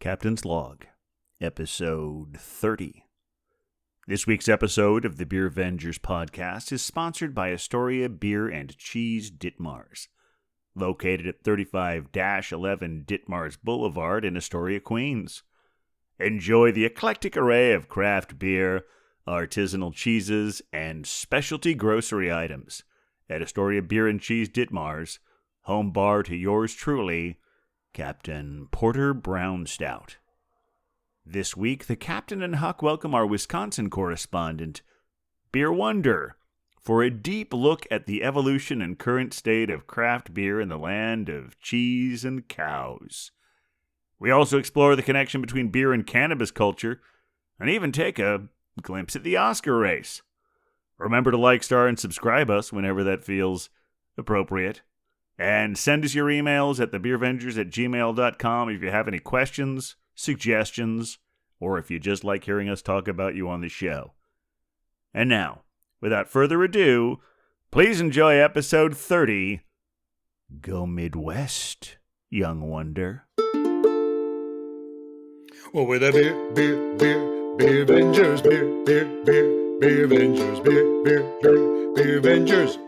Captain's Log, Episode 30. This week's episode of the Beer Vengers podcast is sponsored by Astoria Beer and Cheese Ditmars, located at 35-11 Ditmars Boulevard in Astoria, Queens. Enjoy the eclectic array of craft beer, artisanal cheeses, and specialty grocery items at Astoria Beer and Cheese Ditmars, home bar to yours truly, Captain Porter Brown Stout. This week, the Captain and Huck welcome our Wisconsin correspondent, Beer Wonder, for a deep look at the evolution and current state of craft beer in the land of cheese and cows. We also explore the connection between beer and cannabis culture, and even take a glimpse at the Oscar race. Remember to like, star, and subscribe us whenever that feels appropriate. And send us your emails at thebeervengers@gmail.com if you have any questions, suggestions, or if you just like hearing us talk about you on the show. And now, without further ado, please enjoy episode 30. Go Midwest, young wonder. Well, we're the beer Vengers, beer Vengers, beer Vengers.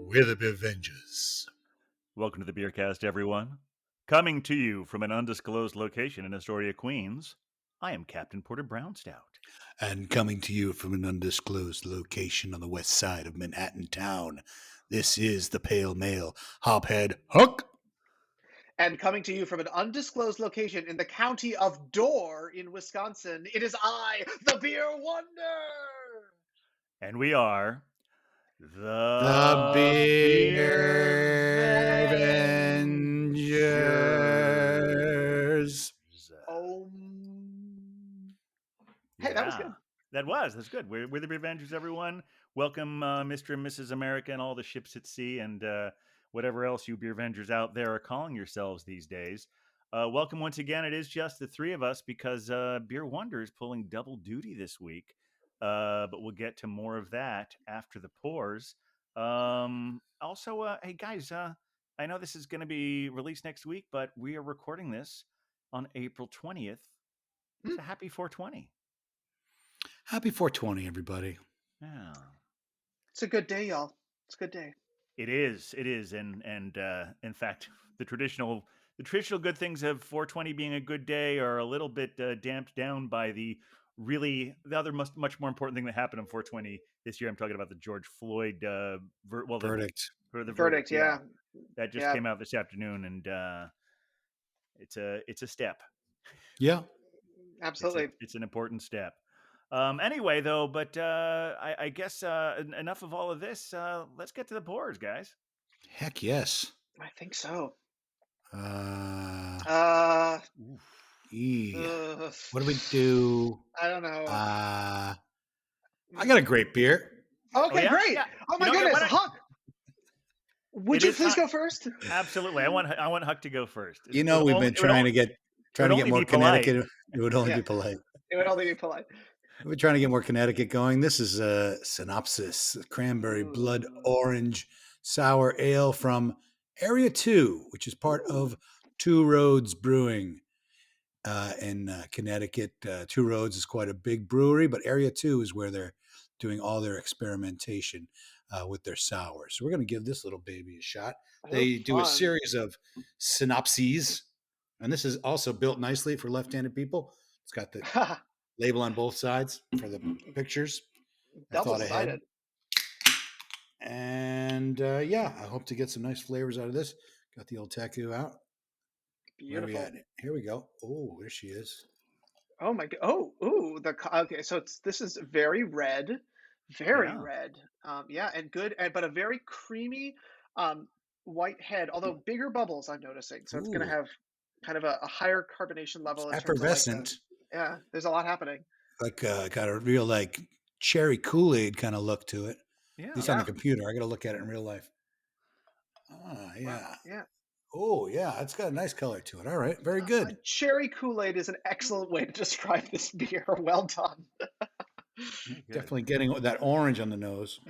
We're the Beer Vengers. Welcome to the Beercast, everyone. Coming to you from an undisclosed location in Astoria, Queens, I am Captain Porter Brown Stout. And coming to you from an undisclosed location on the west side of Manhattan town, this is the Pale Male Hophead Huck. And coming to you from an undisclosed location in the county of Dorr in Wisconsin, it is I, the Beer Wonder! And we are The Beer Vengers. Oh. Hey, that was good. That's good. We're the Beer Vengers, everyone. Welcome, Mr. and Mrs. America and all the ships at sea and whatever else you Beer Vengers out there are calling yourselves these days. Welcome once again. It is just the three of us because Beer Wonder is pulling double duty this week. But we'll get to more of that after the pours. Also, hey guys, I know this is going to be released next week, but we are recording this on April 20th. So happy 420. Happy 420, everybody. Yeah. It's a good day, y'all. It's a good day. It is, and in fact, the traditional good things of 420 being a good day are a little bit damped down by the other much more important thing that happened on 420 this year. I'm talking about the George Floyd verdict. The verdict, yeah. That just came out this afternoon, and it's a step. Yeah, absolutely. It's an important step. Anyway, though, but I guess enough of all of this. Let's get to the pours, guys. Heck yes. I think so. What do we do? I don't know. I got a great beer. Okay, great. Yeah. Oh my goodness, Huck. Would you please go first? Absolutely. I want Huck to go first. We've been trying to get more Connecticut. It would only be polite. It would only be polite. We're trying to get more Connecticut going. This is a Synopsis Cranberry Blood Orange Sour Ale from Area 2, which is part of Two Roads Brewing in Connecticut. Two Roads is quite a big brewery, but Area 2 is where they're doing all their experimentation with their sours. So we're going to give this little baby a shot. They do a series of synopses, and this is also built nicely for left-handed people. It's got the label on both sides for the pictures. Double-sided. And I hope to get some nice flavors out of this. Got the old Teku out. Beautiful. Here we go. Oh, there she is. Oh my god. Okay. So this is very red, red. And good, but a very creamy white head. Although bigger bubbles, I'm noticing. So it's going to have kind of a higher carbonation level. It's effervescent. There's a lot happening. Like got a real cherry Kool-Aid kind of look to it. Yeah. At least on the computer. I got to look at it in real life. Yeah. Wow. Yeah. Oh, yeah. It's got a nice color to it. All right. Very good. Cherry Kool-Aid is an excellent way to describe this beer. Well done. Definitely getting that orange on the nose.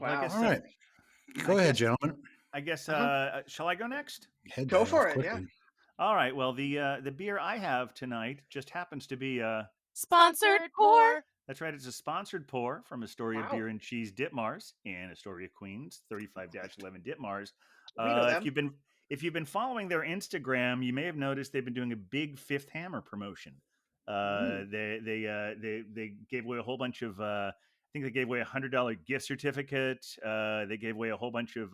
Wow. All right. Go ahead, gentlemen. I guess, shall I go next? Go for it, yeah. All right. Well, the beer I have tonight just happens to be Sponsored pour. That's right. It's a sponsored pour from Astoria Wow. Beer and Cheese Ditmars in Astoria, Queens, 35-11 Ditmars. We know them. If you've been following their Instagram, you may have noticed they've been doing a big Fifth Hammer promotion. They gave away a whole bunch of. I think they gave away $100 gift certificate. They gave away a whole bunch of.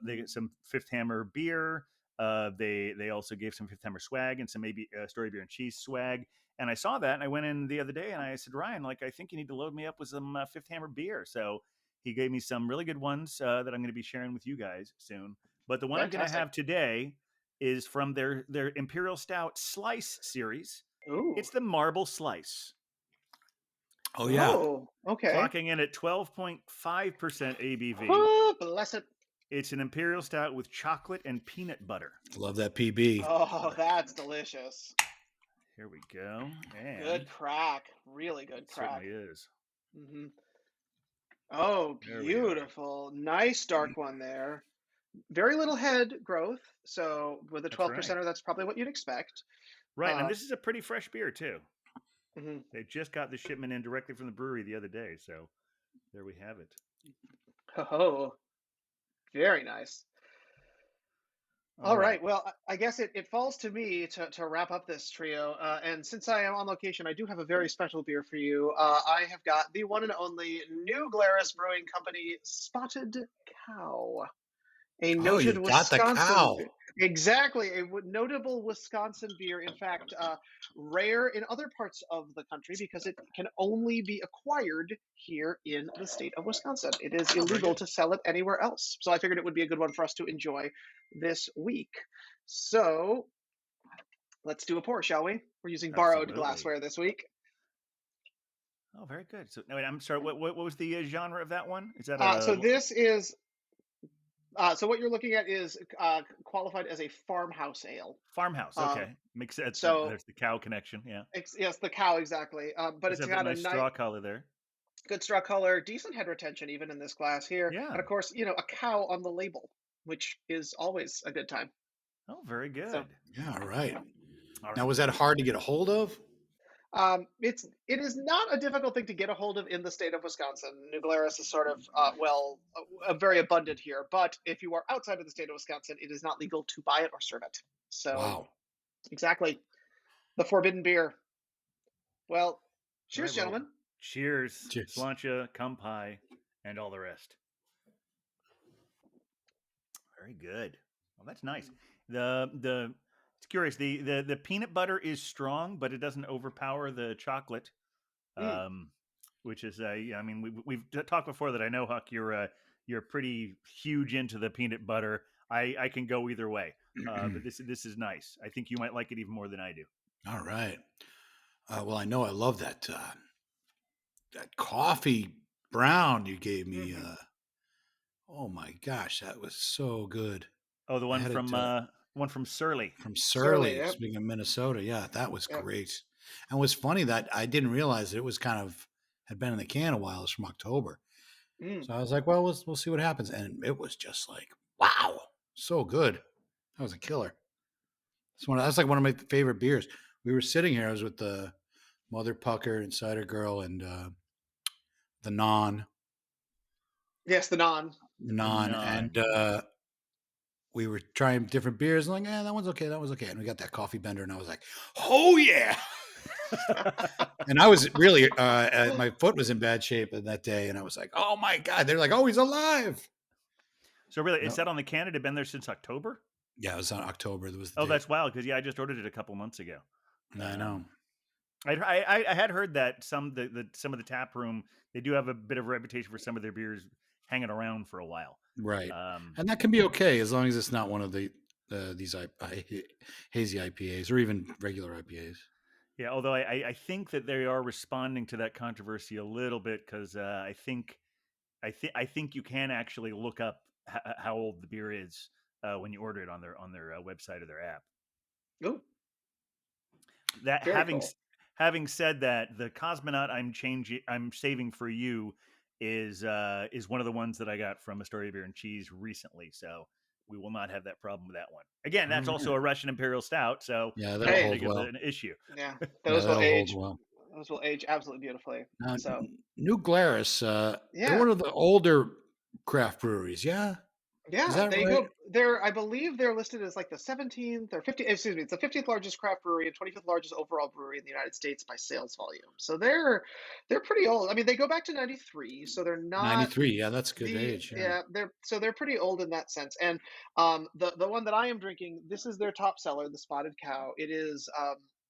They get some Fifth Hammer beer. They also gave some Fifth Hammer swag and some maybe Astoria Beer and Cheese swag. And I saw that and I went in the other day and I said, Ryan, like, I think you need to load me up with some Fifth Hammer beer. So he gave me some really good ones that I'm going to be sharing with you guys soon. But the one I'm going to have today is from their Imperial Stout Slice series. Ooh. It's the Marble Slice. Oh, yeah. Oh, okay. Clocking in at 12.5% ABV. Oh, bless it. It's an Imperial Stout with chocolate and peanut butter. Love that PB. Oh, that's delicious. Here we go. And good crack. Really good crack. Certainly is. Mm-hmm. Oh, beautiful. Nice dark one there. Very little head growth. So with a 12%er, that's probably what you'd expect. Right. And this is a pretty fresh beer, too. Mm-hmm. They just got the shipment in directly from the brewery the other day. So there we have it. Oh, very nice. All right. Well, I guess it falls to me to wrap up this trio. And since I am on location, I do have a very special beer for you. I have got the one and only New Glarus Brewing Company Spotted Cow. A noted Wisconsin, exactly, a notable Wisconsin beer. In fact, rare in other parts of the country because it can only be acquired here in the state of Wisconsin. It is illegal to sell it anywhere else. So I figured it would be a good one for us to enjoy this week. So let's do a pour, shall we? We're using borrowed glassware this week. Oh, very good. So, no, wait, I'm sorry. What was the genre of that one? Is that so this is. So what you're looking at is qualified as a farmhouse ale. Farmhouse, okay, makes sense. So there's the cow connection, yeah. Yes, the cow, exactly. But it's got a nice straw color there. Good straw color, decent head retention even in this glass here. Yeah. And of course, a cow on the label, which is always a good time. Oh, very good. So, yeah, all right. Now, was that hard to get a hold of? It is not a difficult thing to get a hold of in the state of Wisconsin. New Glarus is sort of very abundant here. But if you are outside of the state of Wisconsin, it is not legal to buy it or serve it. So, exactly, the forbidden beer. Well, cheers, gentlemen. Cheers. Sláinte, Kampai, and all the rest. Very good. Well, that's nice. It's curious. The peanut butter is strong, but it doesn't overpower the chocolate, which is I mean we've talked before that I know, Huck, you're pretty huge into the peanut butter. I can go either way, but this is nice. I think you might like it even more than I do. All right. Well, I know I love that coffee brown you gave me. Oh my gosh, that was so good. Oh, the one from Surly. From Surly, speaking of Minnesota. Yeah, that was great. And it was funny that I didn't realize that it was had been in the can a while. It's from October. So I was like, well, we'll see what happens. And it was just like, wow, so good. That was a killer. That's like one of my favorite beers. We were sitting here. I was with the Mother Pucker and Cider Girl and the Non. Yes, the Non. And we were trying different beers. And like, that one's okay. That was okay. And we got that coffee bender, and I was like, oh yeah. And I was really, my foot was in bad shape that day, and I was like, oh my God. They're like, oh, he's alive. So really, is that on the can? It had been there since October? Yeah, it was on October. That's wild, because I just ordered it a couple months ago. I know. I had heard that some of the tap room, they do have a bit of a reputation for some of their beers hanging around for a while, right? And that can be okay as long as it's not one of these hazy IPAs or even regular IPAs. Yeah, although I think that they are responding to that controversy a little bit, because I think you can actually look up how old the beer is when you order it on their website or their app. Oh, that having said that, the Cosmonaut I'm saving for you is one of the ones that I got from Astoria Beer and Cheese recently. So we will not have that problem with that one. Again, that's also a Russian Imperial Stout, so yeah, that'll hold well. an issue. Yeah, Yeah, those will that'll age. hold well. Those will age absolutely beautifully. So New Glarus, yeah, they're one of the older craft breweries. Yeah. yeah, Is that they right? go there. I believe they're listed as like the 17th or 50th. Excuse me, it's the 50th largest craft brewery and 25th largest overall brewery in the United States by sales volume. So they're pretty old. I mean, they go back to '93, so they're not 93. Yeah, that's a good age. Yeah. they're pretty old in that sense. And the one that I am drinking, this is their top seller, the Spotted Cow. It is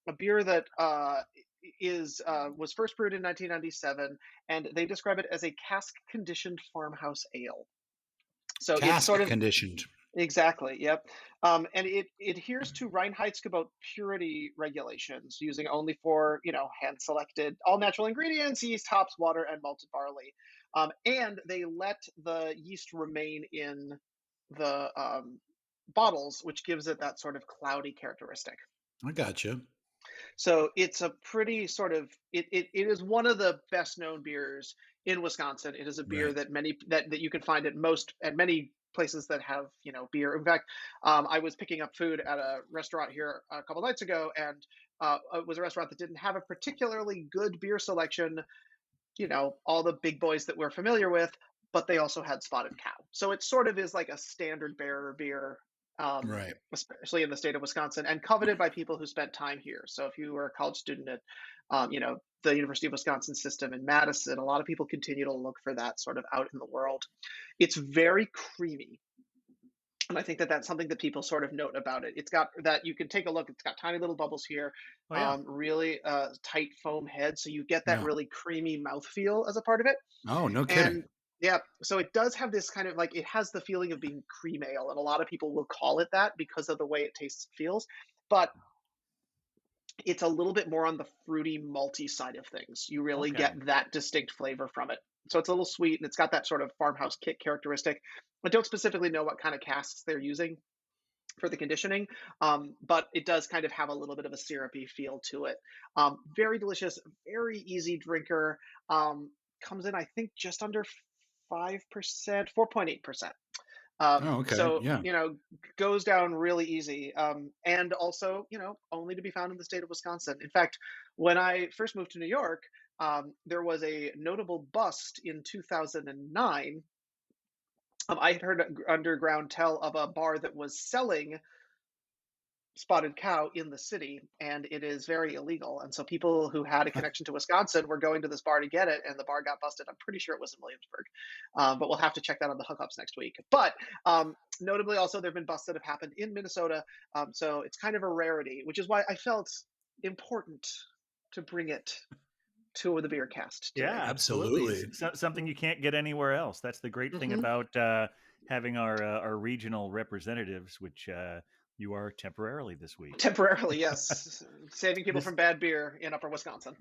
a beer that was first brewed in 1997, and they describe it as a cask conditioned farmhouse ale. So it's Cask sort of conditioned. exactly, yep. And it adheres to Reinheitsgebot purity regulations, using only 4, hand selected, all natural ingredients: yeast, hops, water, and malted barley. And they let the yeast remain in the bottles, which gives it that sort of cloudy characteristic. I gotcha. So it's a pretty sort of it is one of the best known beers in Wisconsin. It is a beer Right. that you can find at many places that have beer. In fact, I was picking up food at a restaurant here a couple nights ago, and it was a restaurant that didn't have a particularly good beer selection. All the big boys that we're familiar with, but they also had Spotted Cow. So it sort of is like a standard bearer beer, Right. especially in the state of Wisconsin, and coveted by people who spent time here. So if you were a college student at, the University of Wisconsin system in Madison, a lot of people continue to look for that sort of out in the world. It's very creamy. And I think that that's something that people sort of note about it. It's got that you can take a look. It's got tiny little bubbles here, Oh, yeah. really tight foam head, so you get that Yeah. really creamy mouthfeel as a part of it. Oh, no kidding. And yeah, so it does have this kind of like, it has the feeling of being cream ale, and a lot of people will call it that because of the way it tastes and feels. But it's a little bit more on the fruity, malty side of things. You really Okay. get that distinct flavor from it. So it's a little sweet, and it's got that sort of farmhouse kick characteristic. I don't specifically know what kind of casks they're using for the conditioning, but it does kind of have a little bit of a syrupy feel to it. Very delicious, very easy drinker. Comes in, I think, just under 5%, 4.8%. Oh, okay. So, Yeah. goes down really easy. And also, only to be found in the state of Wisconsin. In fact, when I first moved to New York, there was a notable bust in 2009. I had heard underground tell of a bar that was selling Spotted Cow in the city, and it is very illegal. And so people who had a connection to Wisconsin were going to this bar to get it, and the bar got busted. I'm pretty sure it was in Williamsburg, but we'll have to check that on the hookups next week. But notably, also, there have been busts that have happened in Minnesota, so it's kind of a rarity, which is why I felt important to bring it to the beer cast today. Yeah, absolutely. Absolutely. Something you can't get anywhere else. That's the great thing about having our regional representatives, which you are temporarily this week. Temporarily, yes. Saving people from bad beer in Upper Wisconsin.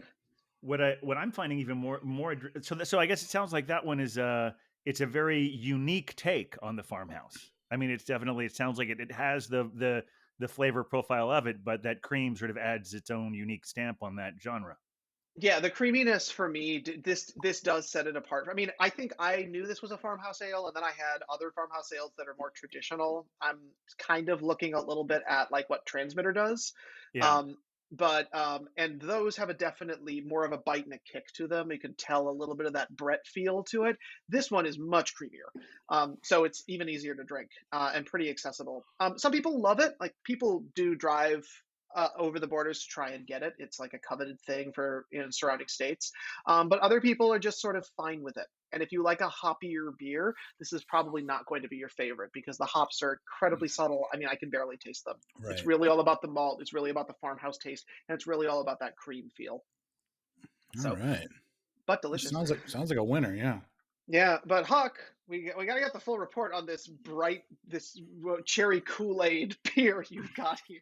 What I'm finding even more so I guess it sounds like that one is it's a very unique take on the farmhouse. I mean, it sounds like it has the flavor profile of it, but that cream sort of adds its own unique stamp on that genre. Yeah, the creaminess for me, this does set it apart. I mean, I think I knew this was a farmhouse ale, and then I had other farmhouse ales that are more traditional. I'm kind of looking a little bit at like what Transmitter does. Yeah. And those have a definitely more of a bite and a kick to them. You can tell a little bit of that Brett feel to it. This one is much creamier. So it's even easier to drink and pretty accessible. Some people love it. Like, people do drive over the borders to try and get it. It's like a coveted thing for surrounding states. But other people are just sort of fine with it. And if you like a hoppier beer, this is probably not going to be your favorite because the hops are incredibly subtle. I mean, I can barely taste them. Right. It's really all about the malt. It's really about the farmhouse taste, and it's really all about that cream feel. All right. But delicious. Sounds like a winner. Yeah. Yeah, but Huck, we got to get the full report on this cherry Kool-Aid beer you've got here.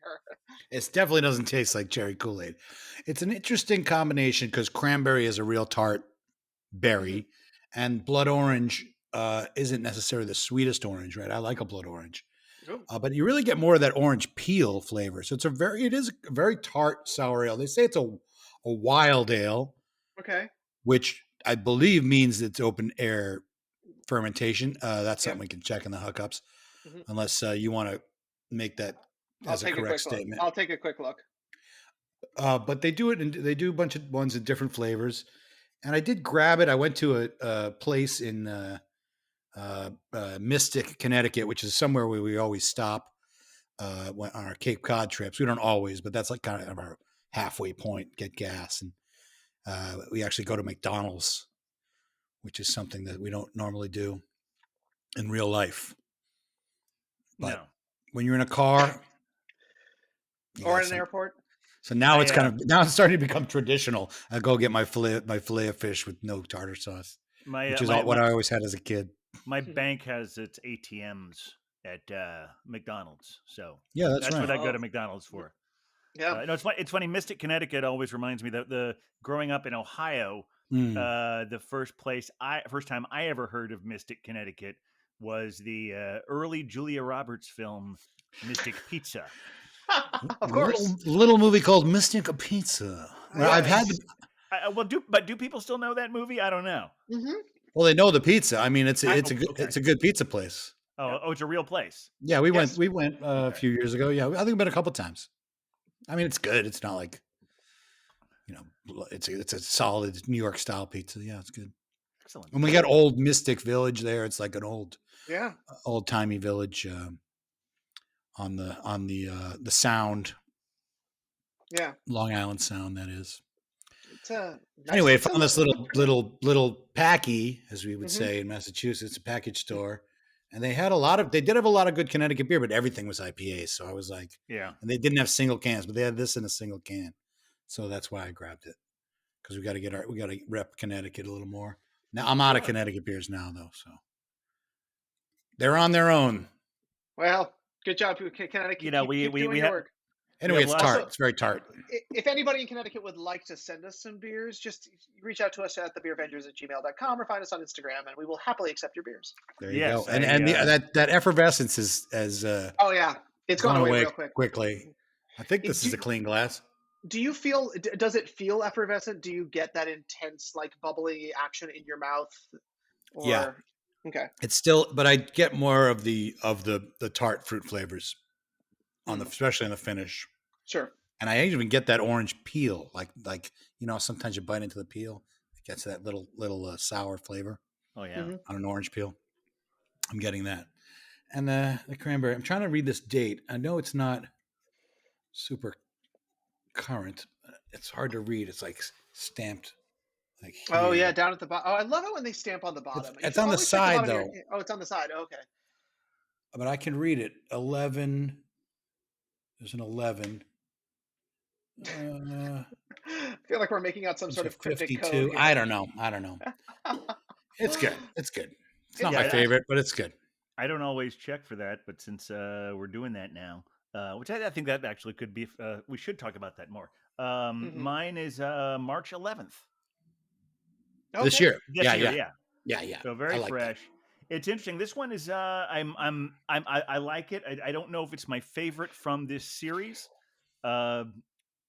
It definitely doesn't taste like cherry Kool-Aid. It's an interesting combination because cranberry is a real tart berry, and blood orange isn't necessarily the sweetest orange, right? I like a blood orange, but you really get more of that orange peel flavor. So it is a very tart sour ale. They say it's a wild ale, okay, which I believe means it's open air fermentation. That's something we can check in the hookups. unless you want to make that as a correct statement. I'll take a quick look. But they do it, and they do a bunch of ones in different flavors. And I did grab it. I went to a place in Mystic, Connecticut, which is somewhere where we always stop on our Cape Cod trips. We don't always, but that's like kind of our halfway point, get gas. And we actually go to McDonald's, which is something that we don't normally do in real life. But when you're in a car or in an airport. So now it's starting to become traditional. I go get my fillet of fish with no tartar sauce, which is what I always had as a kid. My bank has its ATMs at McDonald's, so that's right. what I go to McDonald's for. Yeah, no, it's funny. Mystic, Connecticut always reminds me that the growing up in Ohio, the first time I ever heard of Mystic, Connecticut was the early Julia Roberts film, Mystic Pizza. Of course, little movie called Mystic Pizza. Yeah. I've had. Do people still know that movie? I don't know. Mm-hmm. Well, they know the pizza. I mean, it's a good pizza place. Oh, it's a real place. Yeah, we went a few years ago. Yeah, I think we've been a couple times. I mean, it's good. It's not like, it's a solid New York style pizza. Yeah, it's good. Excellent. And we got old Mystic Village there. It's like an old timey village on the Sound. Yeah, Long Island Sound. That is. It's nice. Anyway, I found this little packy, as we would say in Massachusetts, a package store. And they did have a lot of good Connecticut beer, but everything was IPA. So I was like, and they didn't have single cans, but they had this in a single can. So that's why I grabbed it. Because we got to rep Connecticut a little more. Now I'm out of Connecticut beers now though. So they're on their own. Well, good job, Connecticut. Keep doing your work. Anyway, it's tart. It's very tart. If anybody in Connecticut would like to send us some beers, just reach out to us at thebeervengers@gmail.com or find us on Instagram, and we will happily accept your beers. There you go. And that effervescence is it's gone away real quickly. I think this is a clean glass. Does it feel effervescent? Do you get that intense, like bubbly action in your mouth? Yeah. Okay. It's still, but I get more of the tart fruit flavors especially on the finish. Sure. And I even get that orange peel, like sometimes you bite into the peel, it gets that little sour flavor. Oh yeah, on an orange peel. I'm getting that, and the cranberry. I'm trying to read this date. I know it's not super current. It's hard to read. It's like stamped. Like here. Oh yeah, down at the bottom. Oh, I love it when they stamp on the bottom. It's on the side though. Oh, it's on the side. Oh, okay. But I can read it. 11. There's an 11. I feel like we're making out some sort of cryptic 52. code. I don't know. It's good. It's not my favorite, but it's good. I don't always check for that, but since we're doing that now, which I think that actually could be, we should talk about that more. Mine is March 11th. Okay. This year. Yeah. So very That. fresh. It's interesting. This one is I like it. I don't know if it's my favorite from this series.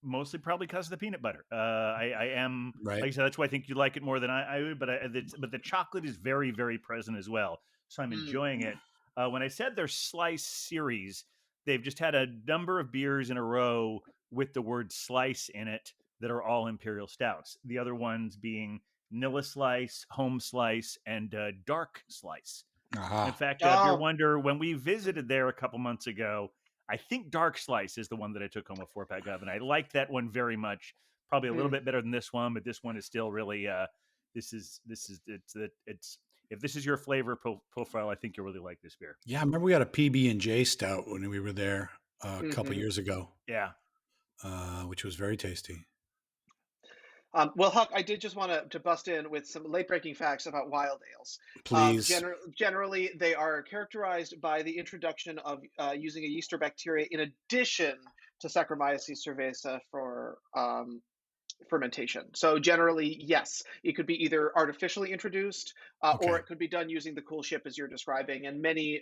Mostly probably because of the peanut butter. I am right. Like I said, that's why I think you like it more than I would. But the chocolate is very, very present as well. So I'm enjoying it. When I said their slice series, they've just had a number of beers in a row with the word slice in it that are all imperial stouts. The other ones being Nilla Slice, Home Slice, and Dark Slice. In fact, Beer Wonder, when we visited there a couple months ago, I think Dark Slice is the one that I took home a 4-pack of, and I like that one very much. Probably a little bit better than this one, but this one is still really. If this is your flavor profile, I think you'll really like this beer. Yeah, I remember we had a PB&J stout when we were there a couple years ago. Yeah, which was very tasty. Well, Huck, I did just want to bust in with some late-breaking facts about wild ales. Please. Generally, they are characterized by the introduction of using a yeast or bacteria in addition to Saccharomyces cerevisiae for fermentation. So generally, yes, it could be either artificially introduced or it could be done using the cool ship as you're describing. And many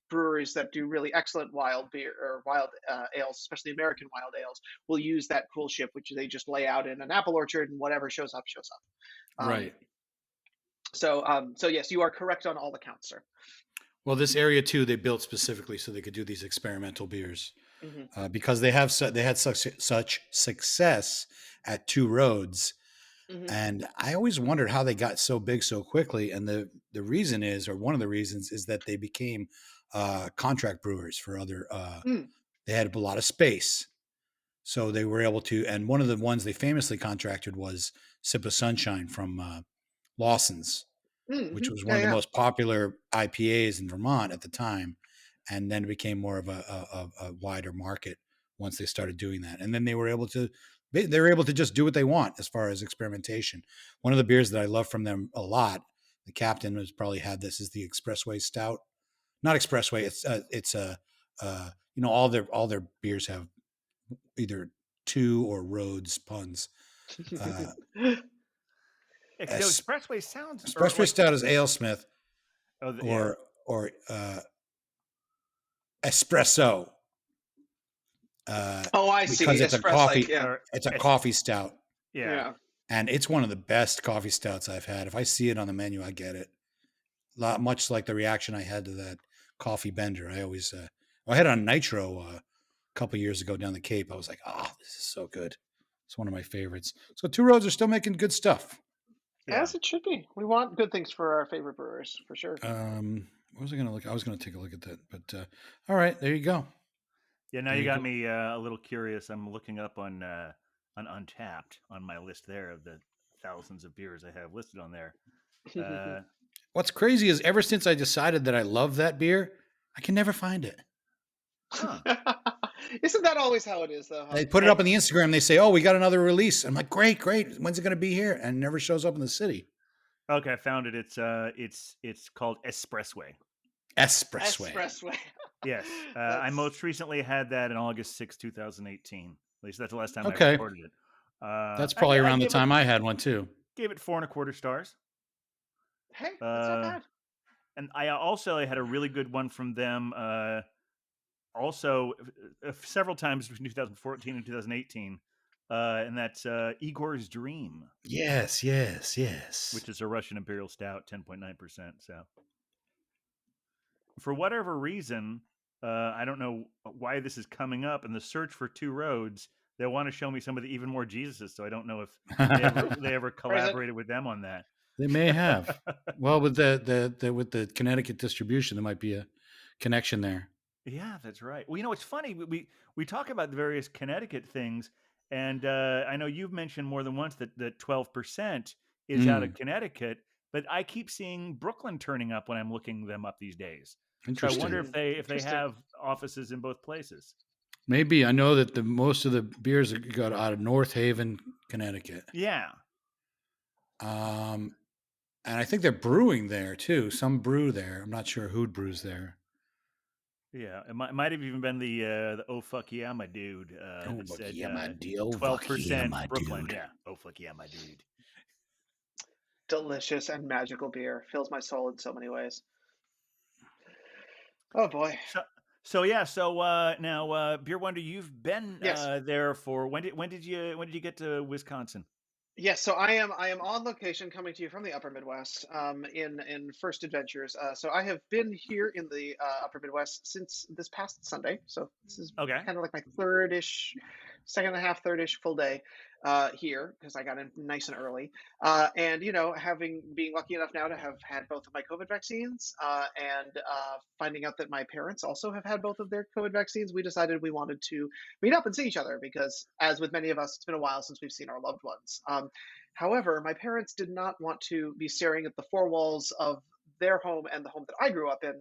breweries that do really excellent wild beer or wild ales, especially American wild ales, will use that cool ship, which they just lay out in an apple orchard, and whatever shows up, shows up. Right. So yes, you are correct on all accounts, sir. Well, this area too, they built specifically so they could do these experimental beers Hmm. because they had such success at Two Roads, Hmm. and I always wondered how they got so big so quickly. And the reason is, or one of the reasons, is that they became contract brewers for other. Mm. They had a lot of space, so they were able to. And one of the ones they famously contracted was Sip of Sunshine from Lawson's, which Hmm. was one Yeah, of the yeah. most popular IPAs in Vermont at the time, and then it became more of a wider market once they started doing that. And then they were able to just do what they want as far as experimentation. One of the beers that I love from them a lot, the captain has probably had this, is the Expressway Stout. Not Expressway, it's a all their beers have either two or roads puns. Uh, es- Expressway sounds or Expressway like Stout is AleSmith yeah. or espresso, Oh, I because see. it's a Express, like, coffee. yeah, Or It's a es- coffee stout, yeah. yeah. and it's one of the best coffee stouts I've had. If I see it on the menu, I get it. Much like the reaction I had to that coffee bender. I always, I had it on Nitro a couple years ago down the Cape. I was like, oh, this is so good. It's one of my favorites. So Two Roads are still making good stuff. Yeah. As it should be. We want good things for our favorite brewers, for sure. What was I going to look? I was going to take a look at that, but all right, there you go. Yeah, now There you you got go. me a little curious. I'm looking up on Untapped on my list there of the thousands of beers I have listed on there. What's crazy is ever since I decided that I love that beer, I can never find it. Huh. Isn't that always how it is, though? Huh? They put it up on the Instagram. They say, "Oh, we got another release." I'm like, "Great, great. When's it going to be here?" And it never shows up in the city. Okay, I found it. It's called Espressway. Espressway. Expressway. Yes, I That's- most recently had that in August 6, 2018. At least that's the last time I Okay. recorded it. That's probably I around the give it- time I had one too. Gave it 4.25 stars. Hey, that's not bad. And I also had a really good one from them. Also, several times between 2014 and 2018, and that's Igor's Dream, Yes, yes, yes. which is a Russian Imperial Stout, 10.9%. So, for whatever reason, I don't know why this is coming up in the search for Two Roads. They want to show me some of the Even More Jesuses, so I don't know if they ever collaborated with them on that. They may have. Well, with the Connecticut distribution, there might be a connection there. Yeah, that's right. Well, it's funny. We talk about the various Connecticut things, and I know you've mentioned more than once that 12% is out of Connecticut, but I keep seeing Brooklyn turning up when I'm looking them up these days. So I Interesting. wonder if they Interesting. have offices in both places. Maybe. I know that most of the beers got out of North Haven, Connecticut. Yeah. And I think they're brewing there too. Some brew there. I'm not sure who brews there. Yeah, it might have even been the oh fuck yeah my dude Oh, that fuck said yeah, my dude. Oh, fuck 12% yeah, my Brooklyn. dude. Yeah, oh fuck yeah my dude. Delicious and magical beer. Fills my soul in so many ways. Oh, boy. So now Beer Wonder, you've been Yes. there for when did you get to Wisconsin? Yes, so I am on location coming to you from the Upper Midwest in First Adventures. So I have been here in the Upper Midwest since this past Sunday. So this is Okay. kind of like my second and a half, third-ish full day here because I got in nice and early. And being lucky enough now to have had both of my COVID vaccines and finding out that my parents also have had both of their COVID vaccines, we decided we wanted to meet up and see each other because, as with many of us, it's been a while since we've seen our loved ones. However, my parents did not want to be staring at the four walls of their home and the home that I grew up in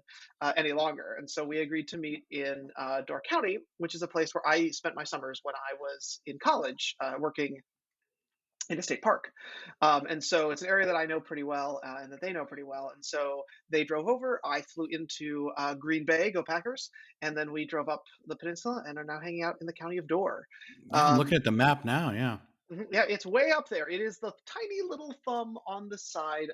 any longer. And so we agreed to meet in Door County, which is a place where I spent my summers when I was in college working in a state park. And so it's an area that I know pretty well and that they know pretty well. And so they drove over. I flew into Green Bay, go Packers. And then we drove up the peninsula and are now hanging out in the county of Door. Yeah, I'm looking at the map now. Yeah. Yeah, it's way up there. It is the tiny little thumb on the side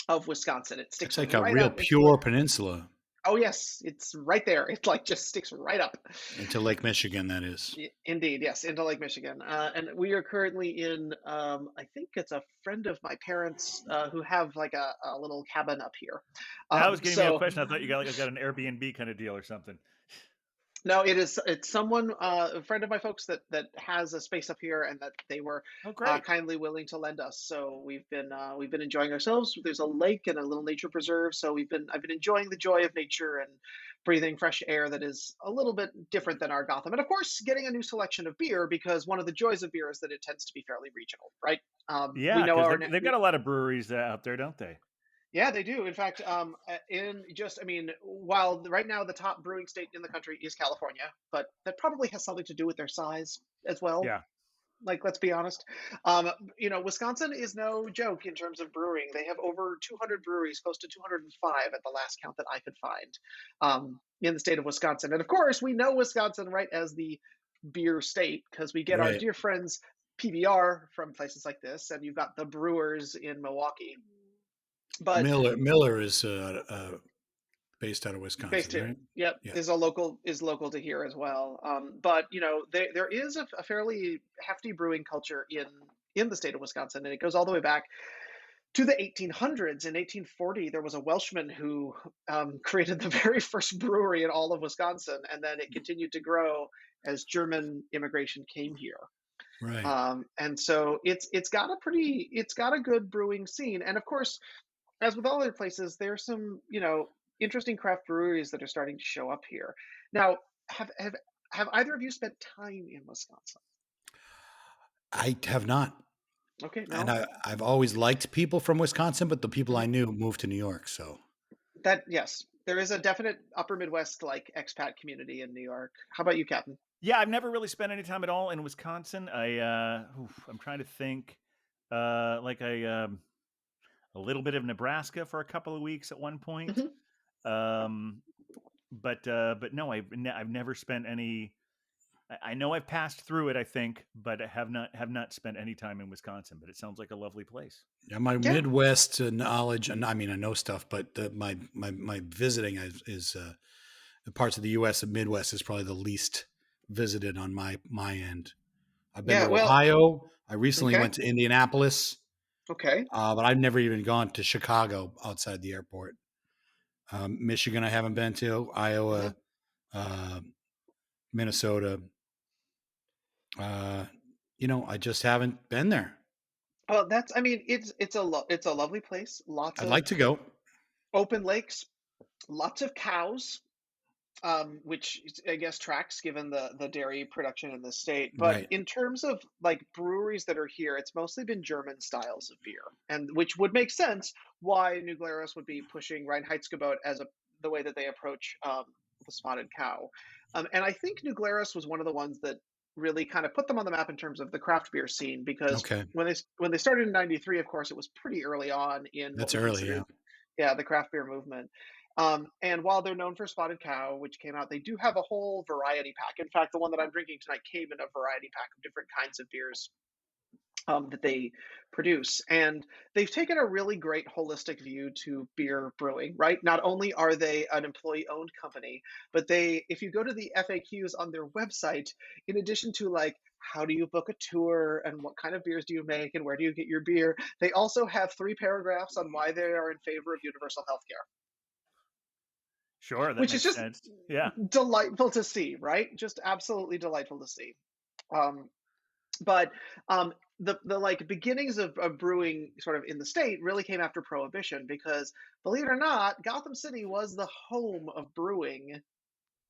of Wisconsin. It sticks It's like right a real out into pure peninsula. Oh yes, it's right there. It like just sticks right up. Into Lake Michigan, that is. Indeed, yes, into Lake Michigan, and we are currently in. I think it's a friend of my parents who have like a little cabin up here. That was getting me a So question. I thought you got an Airbnb kind of deal or something. no, it's someone a friend of my folks that has a space up here, and that they were Oh, great. kindly willing to lend us. So we've been enjoying ourselves. There's a lake and a little nature preserve, so I've been enjoying the joy of nature and breathing fresh air that is a little bit different than our Gotham, and of course getting a new selection of beer, because one of the joys of beer is that it tends to be fairly regional, right? We Yeah, know because our they've got a lot of breweries out there, don't they? Yeah, they do. In fact, I mean, while right now the top brewing state in the country is California, but that probably has something to do with their size as well. Yeah. Like, let's be honest. Wisconsin is no joke in terms of brewing. They have over 200 breweries, close to 205 at the last count that I could find, in the state of Wisconsin. And of course, we know Wisconsin, right, as the beer state, because we get our Right. dear friends PBR from places like this, and you've got the brewers in Milwaukee. But Miller is based out of based Wisconsin, here, right? yep, Yeah. is local to here as well. But there is a fairly hefty brewing culture in the state of Wisconsin, and it goes all the way back to the 1800s. In 1840, there was a Welshman who created the very first brewery in all of Wisconsin, and then it continued to grow as German immigration came here. Right. And so it's got a good brewing scene, and of course, as with all other places, there's some, interesting craft breweries that are starting to show up here. Now, have have have either of you spent time in Wisconsin? I have not. Okay, And no. I've always liked people from Wisconsin, but the people I Mhm. knew moved to New York. So That yes, there is a definite Upper Midwest like expat community in New York. How about you, Captain? Yeah, I've never really spent any time at all in Wisconsin. I'm trying to think. Like a little bit of Nebraska for a couple of weeks at one point. Hmm. Um, but no, I've never spent any. I know I've passed through it, I think, but I have not spent any time in Wisconsin. But it sounds like a lovely place. yeah, my Yeah, Midwest knowledge, and I mean I know stuff, but my visiting is the parts of the U.S. and Midwest is probably the least visited on my end. I've been to yeah. Well, Ohio. I recently okay, went to Indianapolis, okay. but I've never even gone to Chicago outside the airport. Michigan, I haven't been to. Hmm. Iowa, Minnesota. I just haven't been there. Well, I mean, it's a lovely place. Lots I'd like of to go. open lakes, lots of cows, which I guess tracks given the dairy production in the state. But Right. in terms of like breweries that are here, it's mostly been German styles of beer, and which would make sense why New Glarus would be pushing Reinheitsgebot as the way that they approach the Spotted Cow. And I think New Glarus was one of the ones that really kind of put them on the map in terms of the craft beer scene, because Okay. when they started in '93, of course, it was pretty early on in what That's we early. Yeah. considered, yeah, the craft beer movement. And while they're known for Spotted Cow, which came out, they do have a whole variety pack. In fact, the one that I'm drinking tonight came in a variety pack of different kinds of beers that they produce. And they've taken a really great holistic view to beer brewing, right? Not only are they an employee owned company, but if you go to the FAQs on their website, in addition to like, how do you book a tour and what kind of beers do you make and where do you get your beer? They also have 3 paragraphs on why they are in favor of universal healthcare, Sure, that which is makes just sense. Yeah. delightful to see, right? Just absolutely delightful to see. Um, but the like beginnings of brewing sort of in the state really came after Prohibition, because believe it or not, Gotham City was the home of brewing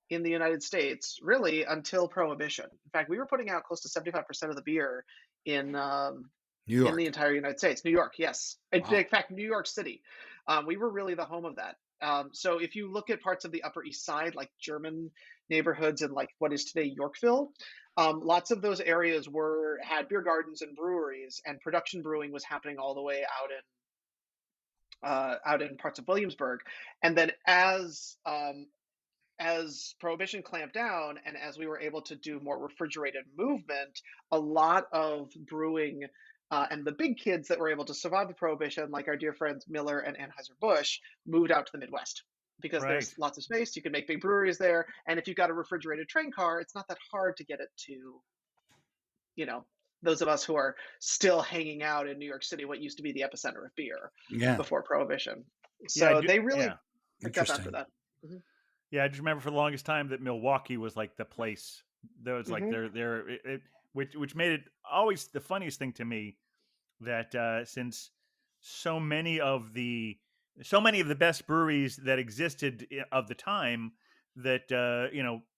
in the United States, really until Prohibition. In fact, we were putting out close to 75% of the beer in New in the York. entire United States. New York, yes. In Wow. fact, New York City. We were really the home of that. So if you look at parts of the Upper East Side, like German neighborhoods and like what is today Yorkville, lots of those areas had beer gardens and breweries, and production brewing was happening all the way out in parts of Williamsburg. And then as Prohibition clamped down, and as we were able to do more refrigerated movement, a lot of brewing and the big kids that were able to survive the Prohibition, like our dear friends Miller and Anheuser-Busch, moved out to the Midwest. because Right. there's lots of space. You can make big breweries there, and if you've got a refrigerated train car, it's not that hard to get it to, you know, those of us who are still hanging out in New York City, what used to be the epicenter of beer Yeah. before Prohibition. Yeah, So they really yeah. picked up after Interesting. that. Mhm. Yeah, I just remember for the longest time that Milwaukee was like the place. That was like Mhm. which made it always the funniest thing to me that since so many of the best breweries that existed of the time, that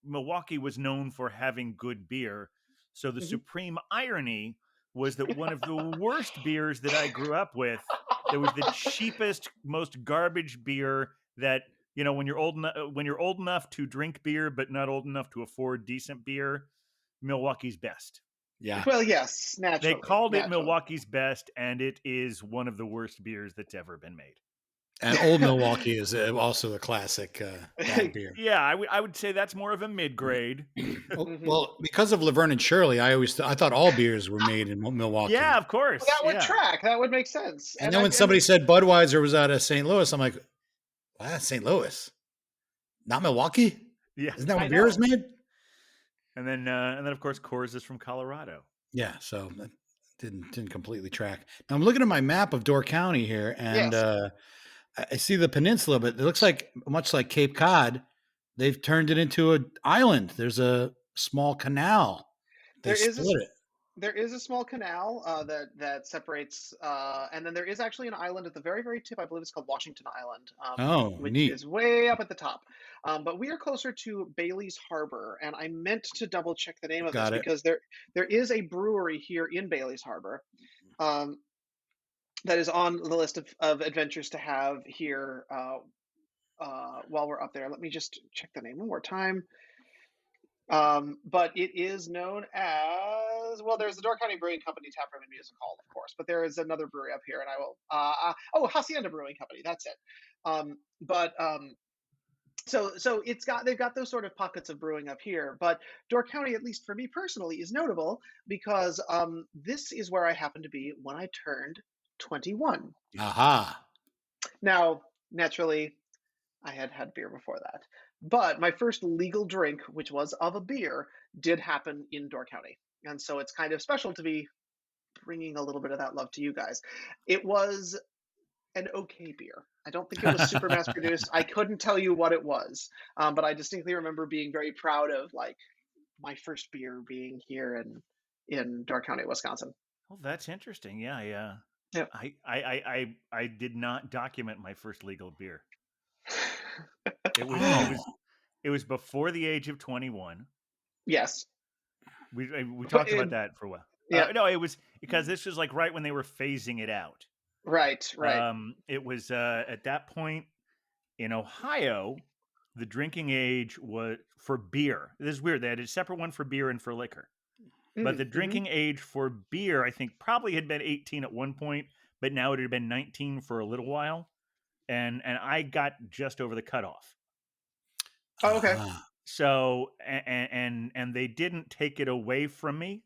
Milwaukee was known for having good beer. So the Mhm. supreme irony was that one of the worst beers that I grew up with, that was the cheapest, most garbage beer that when you're old enough to drink beer but not old enough to afford decent beer, Milwaukee's Best. Yeah. Well, yes, They naturally, called it naturally. Milwaukee's Best, and it is one of the worst beers that's ever been made. And Old Milwaukee is also a classic bad beer. Yeah, I would say that's more of a mid grade. Mhm. Well, because of Laverne and Shirley, I thought all beers were made in Milwaukee. Yeah, of Well, course. that would Yeah. track. That would make sense. And then when somebody said Budweiser was out of St. Louis, I'm like, what? St. Louis? Not Milwaukee? Yeah. Isn't that I where beer is know. made? And then of course Coors is from Colorado. Yeah, so that didn't completely track. Now I'm looking at my map of Door County here, and Yes. I see the peninsula, but it looks like much like Cape Cod, they've turned it into an island. There's a small canal. They There is a split it. there is a small canal that separates, and then there is actually an island at the very very tip. I believe it's called Washington Island, Oh, which neat. is way up at the top. But we are closer to Bailey's Harbor, and I meant to double check the name of this Got it. because there is a brewery here in Bailey's Harbor. Um, that is on the list of adventures to have here while we're up there. Let me just check the name one more time. But it is known as, well, there's the Door County Brewing Company Taproom and Music Hall, of course, but there is another brewery up here, and I will. Hacienda Brewing Company. That's it. But so they've got those sort of pockets of brewing up here, but Door County, at least for me personally, is notable because this is where I happened to be when I turned 21. Aha. Now, naturally, I had had beer before that. But my first legal drink, which was of a beer, did happen in Door County. And so it's kind of special to be bringing a little bit of that love to you guys. It was an okay beer. I don't think it was super mass produced. I couldn't tell you what it was, but I distinctly remember being very proud of like my first beer being here in Door County, Wisconsin. Well, that's interesting. Yeah, yeah. Yeah. I did not document my first legal beer. Oh. It was before the age of 21. Yes. We talked about it- that for a while. Yeah. No, it was because this was like right when they were phasing it out. Right. It was at that point in Ohio, the drinking age was for beer. This is weird. They had a separate one for beer and for liquor. But the Mhm. drinking age for beer, I think, probably had been 18 at one point, but now it had been 19 for a little while. And I got just over the cutoff. Oh, okay. Ah. So and they didn't take it away from me,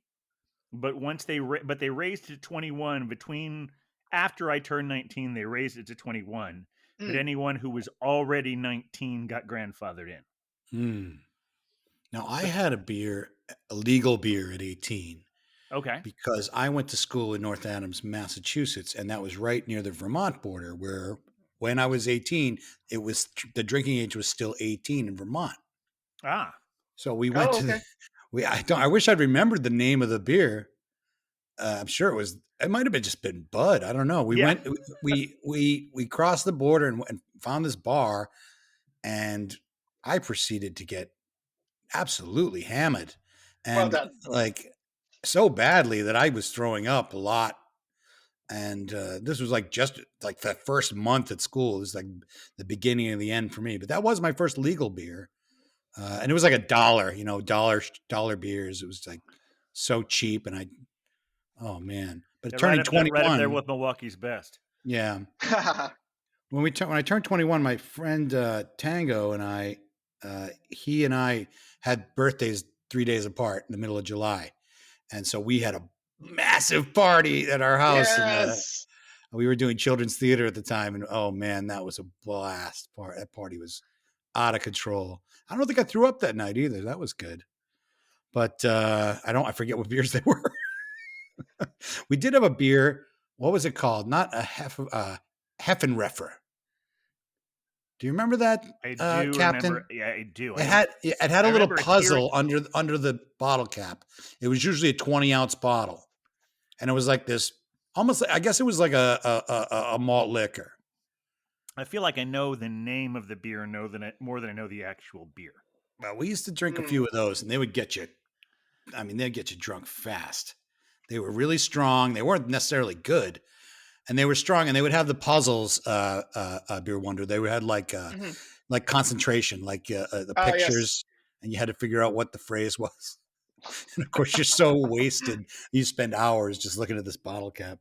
but once they raised it to 21 after I turned 19, they raised it to 21. But Mm. anyone who was already 19 got grandfathered in. Hmm. Now I had a legal beer at 18. Okay. Because I went to school in North Adams, Massachusetts, and that was right near the Vermont border where when I was 18, it was the drinking age was still 18 in Vermont. Ah. So we went Oh, to okay. I wish I'd remembered the name of the beer. I'm sure it might have just been Bud. I don't know. We Yeah. went we crossed the border and found this bar, and I proceeded to get absolutely hammered. Well And done. like so badly that I was throwing up a lot. And this was like just like the first month at school. It was like the beginning and the end for me. But that was my first legal beer, and it was like $1, dollar beers. It was like so cheap, and oh man! But Yeah, turning right up there 21, with Milwaukee's Best. yeah. When I turned 21, my friend Tango and he and I had birthdays 3 days apart in the middle of July. And so we had a massive party at our house. Yes. We were doing children's theater at the time, and oh man, that was a blast. That party was out of control. I don't think I threw up that night either. That was good. But I forget what beers they were. We did have a beer. What was it called? Not a Heffenreffer. Do you remember that, I do Captain? remember. Yeah, I do. It had a little remember puzzle under the bottle cap. It was usually a 20-ounce bottle, and it was like this, almost. I guess it was like a malt liquor. I feel like I know the name of the beer more than I know the actual beer. Well, we used to drink a few of those, and they would get you. I mean, they'd get you drunk fast. They were really strong. They weren't necessarily good, and they were strong. And they would have the puzzles. Beer Wonder. They had like concentration, like the pictures, yes. And you had to figure out what the phrase was. And of course, you're so wasted. You spend hours just looking at this bottle cap.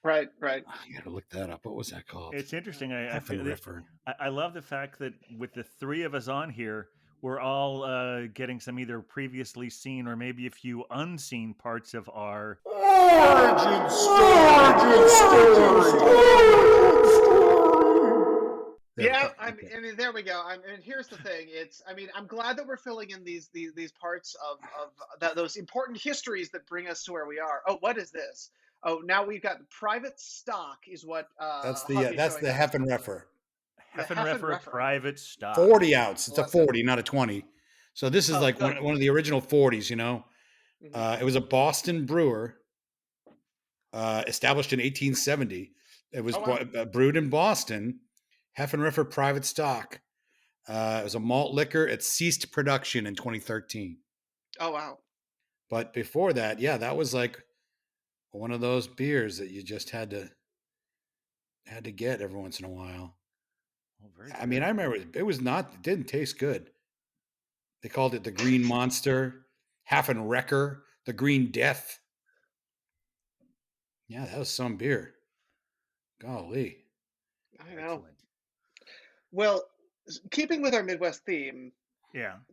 Right. You got to look that up. What was that called? It's interesting. I love the fact that with the three of us on here, we're all getting some either previously seen or maybe a few unseen parts of our origin story. Yeah, I mean, there we go. And here's the thing: I'm glad that we're filling in these parts of those important histories that bring us to where we are. Oh, what is this? Oh, now we've got private stock is what. That's the Heffenreffer. Heffenreffer private stock. 40 ounce. It's a 40, not a 20. So this is like one of the original 40s. You know, it was a Boston brewer, established in 1870. It was brewed in Boston. Heffenreffer private stock. It was a malt liquor. It ceased production in 2013. Oh, wow. But before that, yeah, that was like one of those beers that you just had to get every once in a while. I mean, I remember it didn't taste good. They called it the Green Monster, Heffenreffer, the Green Death. Yeah, that was some beer. Golly. I know. Excellent. Well, keeping with our Midwest theme,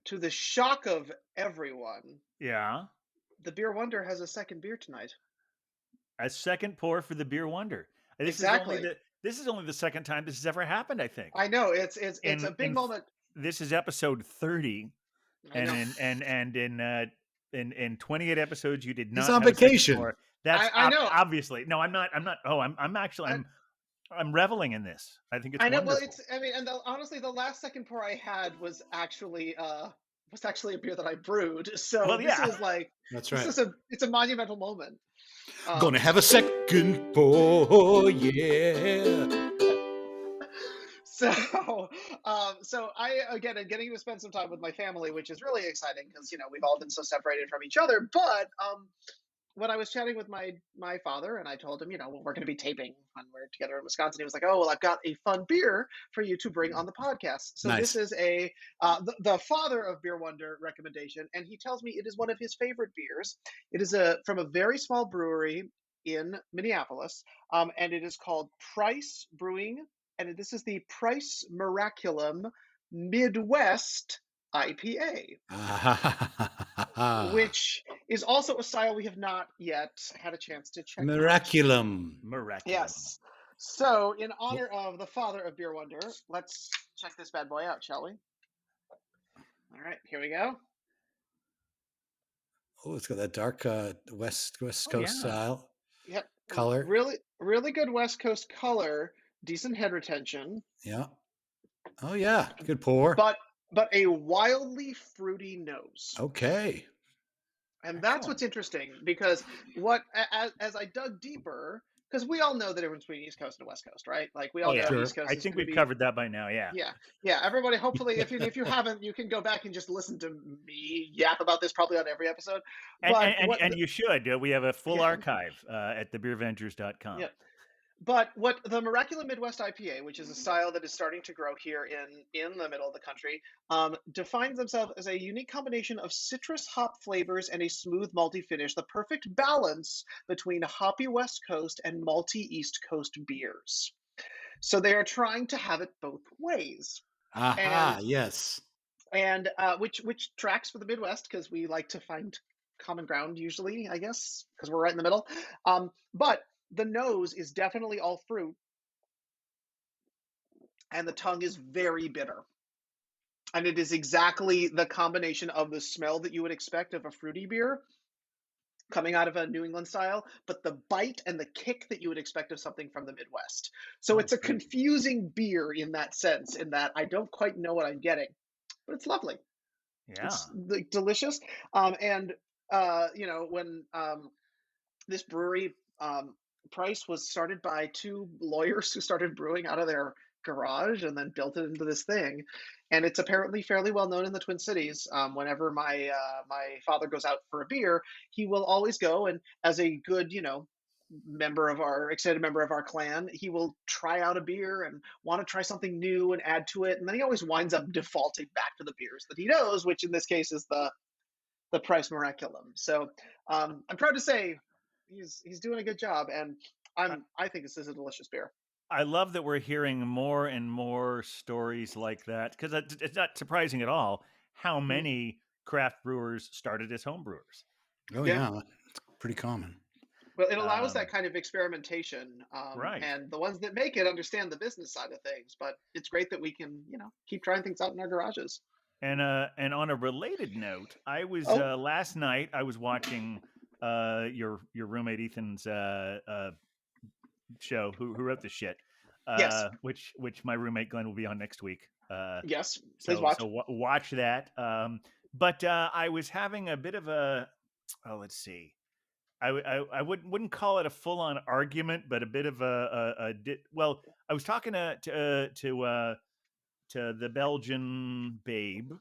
to the shock of everyone, the Beer Wonder has a second beer tonight. A second pour for the Beer Wonder. Exactly. This is only the second time this has ever happened, I think. I know it's a big moment. This is episode 30, and in 28 episodes you did not. He's on vacation. That's I know. Obviously, no, I'm not. Oh, I'm reveling in this. I think it's wonderful. Well, honestly, the last second pour I had was actually a beer that I brewed. So this is like, that's right. It's a monumental moment. Gonna have a second pour, yeah. So I again am getting to spend some time with my family, which is really exciting because we've all been so separated from each other. But when I was chatting with my father and I told him, we're going to be taping when we're together in Wisconsin, he was like, "Oh, well, I've got a fun beer for you to bring on the podcast." So nice. This is the father of Beer Wonder recommendation, and he tells me it is one of his favorite beers. It is from a very small brewery in Minneapolis, and it is called Price Brewing, and this is the Price Miraculum Midwest IPA, which is also a style we have not yet had a chance to check. Miraculum. Yes. So, in honor of the father of Beer Wonder, let's check this bad boy out, shall we? All right, here we go. Oh, it's got that dark West Coast style. Yep. Color. Really, really good West Coast color. Decent head retention. Yeah. Oh yeah, good pour. But a wildly fruity nose. Okay. And that's what's interesting, because as I dug deeper, because we all know the difference between East Coast and West Coast, right? Like we all know East Coast. I think we've covered that by now. Yeah. Yeah. Everybody, hopefully, if you haven't, you can go back and just listen to me yap about this probably on every episode. And you should. We have a full archive at thebeervengers.com. Yeah. But what the Miraculum Midwest IPA, which is a style that is starting to grow here in the middle of the country, defines themselves as a unique combination of citrus hop flavors and a smooth malty finish, the perfect balance between hoppy West Coast and malty East Coast beers. So they are trying to have it both ways. Yes. And which tracks for the Midwest, because we like to find common ground usually, I guess, because we're right in the middle. But the nose is definitely all fruit, and the tongue is very bitter. And it is exactly the combination of the smell that you would expect of a fruity beer coming out of a New England style, but the bite and the kick that you would expect of something from the Midwest. So it's a confusing beer in that sense, in that I don't quite know what I'm getting, but it's lovely. Yeah. It's like delicious. And when this brewery, Price, was started by two lawyers who started brewing out of their garage and then built it into this thing, and it's apparently fairly well known in the Twin Cities. Whenever my father goes out for a beer, he will always go, and as a good extended member of our clan, he will try out a beer and want to try something new and add to it, and then he always winds up defaulting back to the beers that he knows, which in this case is the Price Miraculum. So I'm proud to say he's doing a good job, and I think this is a delicious beer. I love that we're hearing more and more stories like that, because it's not surprising at all how many craft brewers started as home brewers. Oh yeah, it's pretty common. Well, it allows that kind of experimentation, right? And the ones that make it understand the business side of things. But it's great that we can keep trying things out in our garages. And on a related note, I was last night I was watching your roommate Ethan's show, who wrote the shit. Yes. Which my roommate Glenn will be on next week. Yes, please watch. So watch that. But I was having a bit of a let's see. I wouldn't call it a full on argument, but a bit of well, I was talking to the Belgian babe,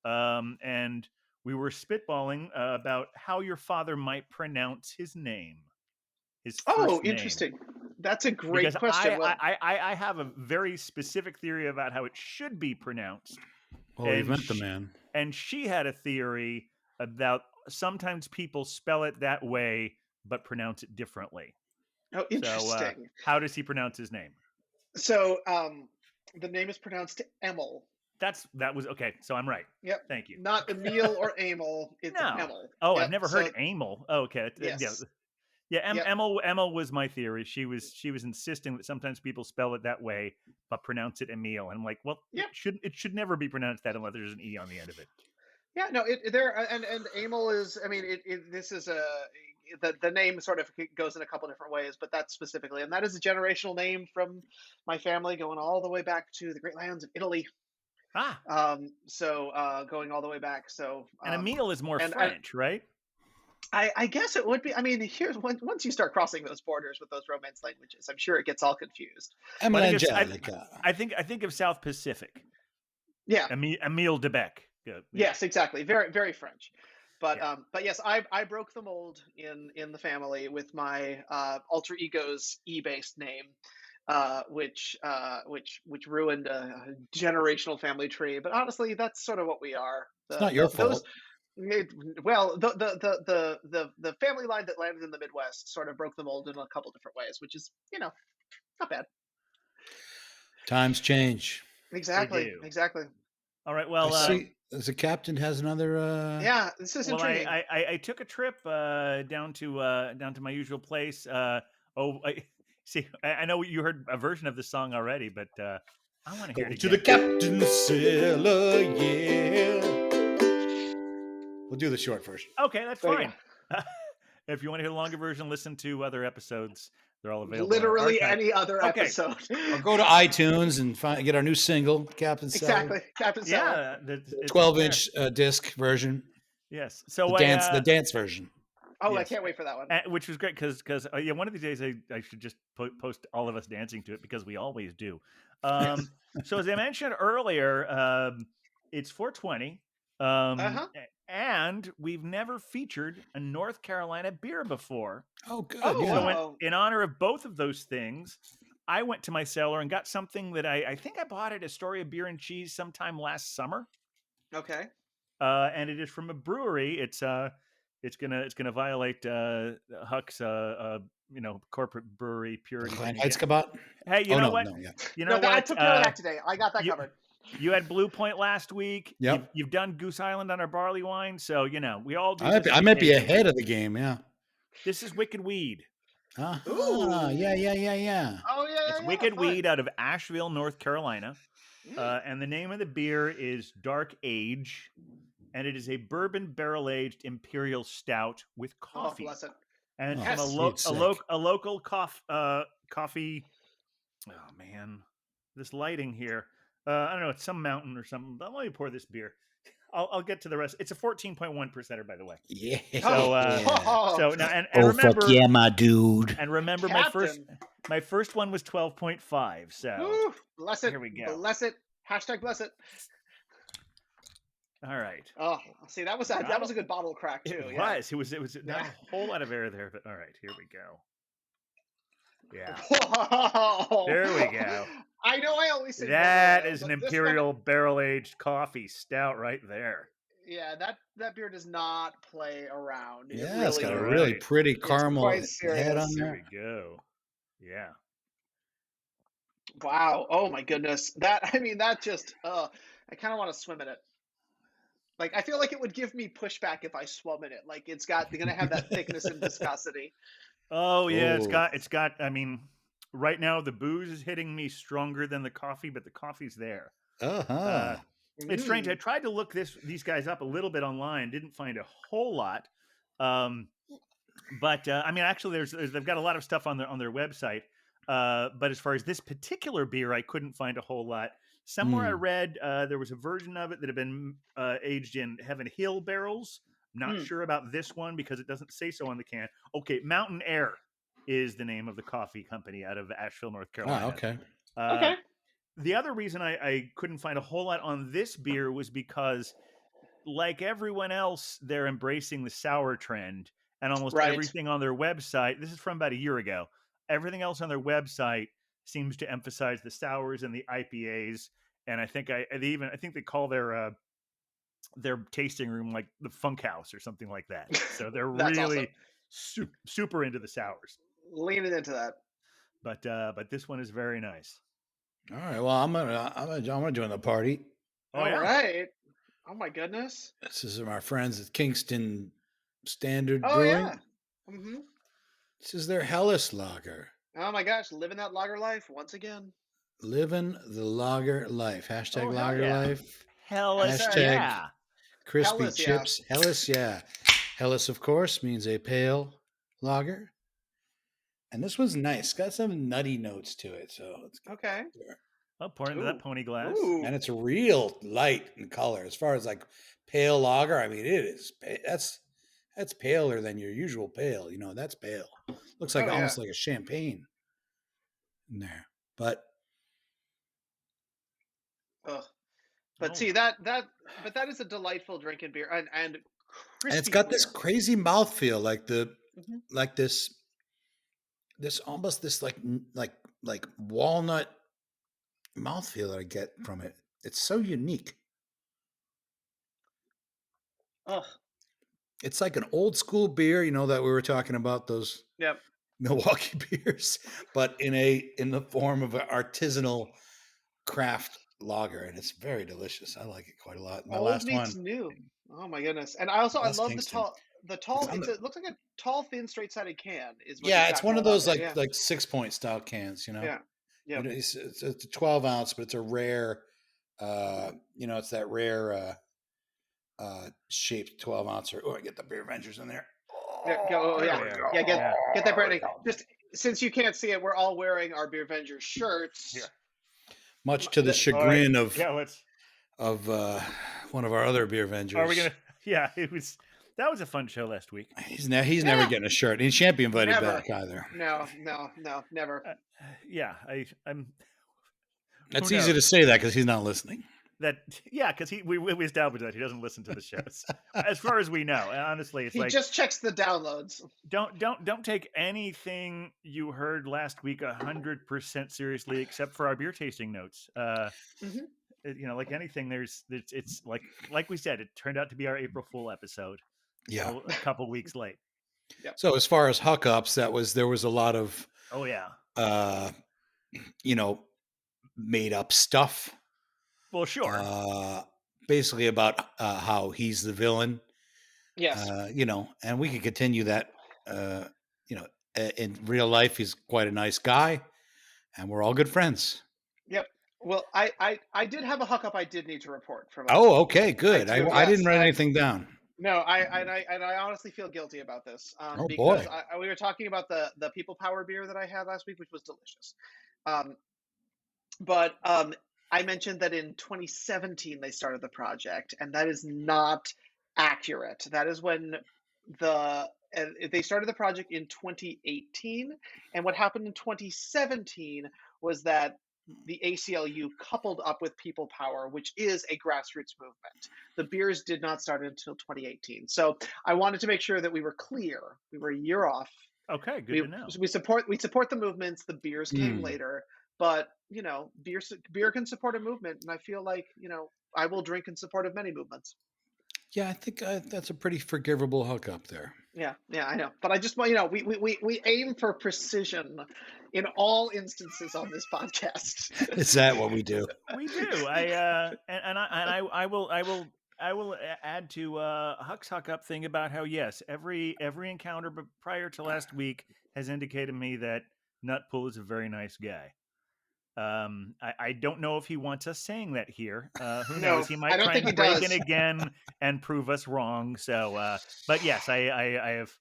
and we were spitballing about how your father might pronounce his name. His first name. Interesting. That's a great question. I have a very specific theory about how it should be pronounced. Oh, you met the man. And she had a theory about sometimes people spell it that way but pronounce it differently. Oh, interesting. So, how does he pronounce his name? So the name is pronounced Emil. That was okay. So I'm right. Yep. Thank you. Not Emil or Emil. It's Emil. Oh, yep. I've never heard Emil. Oh, okay. Yes. Yeah. Emil was my theory. She was insisting that sometimes people spell it that way but pronounce it Emil. And I'm like, well, it should never be pronounced that unless there's an E on the end of it. Yeah. No. And Emil is. I mean, this is the name sort of goes in a couple different ways, but that's specifically, and that is a generational name from my family going all the way back to the great lands of Italy. So going all the way back. So and Emil is more French, right? I guess it would be. I mean, here's once you start crossing those borders with those Romance languages, I'm sure it gets all confused. I think of South Pacific. Yeah, Emile Debec. Yeah. Yes, exactly. Very, very French. But yes, I broke the mold in the family with my alter ego's E-based name, which ruined a generational family tree. But honestly, that's sort of what we are. It's not your fault. Well, the family line that landed in the Midwest sort of broke the mold in a couple different ways, which is not bad. Times change. Exactly. All right. Well, see, the captain has another. Yeah, this is intriguing. I took a trip down to my usual place. I know you heard a version of this song already, but I want to hear it again. To the captain's cellar, yeah. We'll do the short version. Okay, that's fine. If you want to hear the longer version, listen to other episodes. They're all available. Literally any other episode. Or go to iTunes and get our new single, Captain's Cellar. Exactly, Captain's Cellar. Yeah, 12-inch disc version. Yes. So the dance version. Oh, yes. I can't wait for that one. Which was great because one of these days I should just post all of us dancing to it because we always do. So as I mentioned earlier, it's 420. And we've never featured a North Carolina beer before. Oh, good. So in honor of both of those things, I went to my cellar and got something that I think I bought at Astoria Beer and Cheese sometime last summer. Okay. And it is from a brewery. It's gonna violate Huck's corporate brewery purity. Hey, you know what? You know what? I took care of that today. I got that covered. You had Blue Point last week. Yep. You've done Goose Island on our barley wine, so we all do. I might be ahead of the game. Yeah. This is Wicked Weed. Uh-huh. Yeah. Oh yeah, It's yeah, Wicked fun. Weed out of Asheville, North Carolina. Mm. And the name of the beer is Dark Age. And it is a bourbon barrel-aged imperial stout with Oh, coffee. bless it. And it's Oh, from Yes. a local coffee. Oh, man. This lighting here. I don't know. It's some mountain or something. But let me pour this beer. I'll get to the rest. It's a 14.1%, by the way. Yeah. So, Oh, so now, and Oh, remember, fuck yeah, my dude. and remember, Captain. my first one was 12.5. So Ooh, bless it. here we go. Bless it. Hashtag bless it. All right. Oh, see, that was a good bottle crack too. It Yeah. was. It was not Yeah. a whole lot of air there, but all right, here we go. Yeah. Whoa. There we go. I know I always say That barrel ale, is an but this imperial barrel-aged coffee stout right there. One, yeah, that beer does not play around. It Yeah, it's got a All really right. pretty caramel quite head on serious. Here there. we go. Yeah. Wow. Oh my goodness. That just I kind of want to swim in it. Like I feel like it would give me pushback if I swum in it. Like they're gonna have that thickness and viscosity. Oh yeah, Oh. it's got. I mean, right now the booze is hitting me stronger than the coffee, but the coffee's there. Uh-huh. It's strange. I Mm. tried to look these guys up a little bit online. Didn't find a whole lot. But I mean, actually, they've got a lot of stuff on their website. But as far as this particular beer, I couldn't find a whole lot. Somewhere I read there was a version of it that had been aged in Heaven Hill barrels. Not sure about this one because it doesn't say so on the can. Okay, Mountain Air is the name of the coffee company out of Asheville, North Carolina. Oh, okay. Okay. The other reason I couldn't find a whole lot on this beer was because, like everyone else, they're embracing the sour trend, and almost Right. everything on their website, this is from about a year ago, everything else on their website seems to emphasize the sours and the IPAs. And I think they call their tasting room like the Funk House or something like that. So they're That's really super into the sours. Leaning into that. But this one is very nice. All right. Well, I'm gonna join the party. Oh All yeah. right. Oh my goodness. This is our friends at Kingston Standard Oh Brewing. yeah. Mm-hmm. This is their Hellas Lager. Oh my gosh, living that lager life once again. Living the lager life. Hashtag Oh, hell lager yeah. life. Hellas, Hashtag yeah. Crispy Hellas, yeah. chips. Hellas, yeah. Hellas, of course, means a pale lager. And this one's nice. Got some nutty notes to it. So it's good. Okay. I'll pour into Ooh. that pony glass. Ooh. And it's real light in color. As far as like pale lager, I mean, it is. That's paler than your usual pale. You know, that's pale. Looks like Oh, yeah. almost like a champagne in there. But Ugh. But Oh. see that is a delightful drinking beer and crispy it's got this clear. crazy mouthfeel, like Mhm. like this almost this like walnut mouthfeel that I get from it. It's so unique. Ugh. It's like an old school beer, you know, that we were talking about, those Yep. Milwaukee beers, but in the form of an artisanal craft lager, and it's very delicious. I like it quite a lot. My Old last meets one, new. Oh my goodness. And I That's love Kingston. the tall on it looks like a tall, thin, straight sided can is what yeah, you've it's got one of going on those there. like Yeah. like 6-point style cans, you know. Yeah. Yeah. It's a 12 ounce, but it's a rare, it's that rare shaped 12 ounce. I get the Beer Vengers in there. Yeah, go, There yeah. we are. Yeah, get that branding. There we go. Just since you can't see it, we're all wearing our Beer Venger shirts. Here. Much to the The- chagrin Yeah, let's. of one of our other Beer Vengers. Are we gonna? Yeah, that was a fun show last week. He's never getting a shirt. He shan't be invited Never. back either. No, never. Yeah, I'm. It's Who easy to knows? say that because he's not listening. Because we established that he doesn't listen to the shows, as far as we know. And honestly, it's He like just checks the downloads. don't take anything you heard last week 100% seriously, except for our beer tasting notes. Mhm. Like anything, it's like we said, it turned out to be our April Fool episode. Yeah. a couple weeks late. So as far as hookups, there was a lot of Oh yeah. Made up stuff. Well, sure. Basically about how he's the villain. Yes. And we could continue that, in real life, he's quite a nice guy, and we're all good friends. Yep. Well, I did have a hookup I did need to report for last Oh, week. okay, good. I Yes, didn't write anything down. no, I honestly feel guilty about this Oh because boy. we were talking about the People Power beer that I had last week, which was delicious. Um, but I mentioned that in 2017 they started the project, and that is not accurate. That is when they started the project in 2018, and what happened in 2017 was that the ACLU coupled up with People Power, which is a grassroots movement. The beers did not start until 2018. So I wanted to make sure that we were clear. We were a year off. Okay, good to know. We support the movements. The beers came later, but beer can support a movement, and I feel like I will drink in support of many movements. Yeah, I think that's a pretty forgivable hookup there. Yeah, I know. But I just want we aim for precision in all instances on this podcast. Is that what we do? We do. I will add to Huck's hookup thing about how yes, every encounter prior to last week has indicated me that Nutpool is a very nice guy. I don't know if he wants us saying that here. Who knows? He might try and break in again and prove us wrong. So, but yes, I have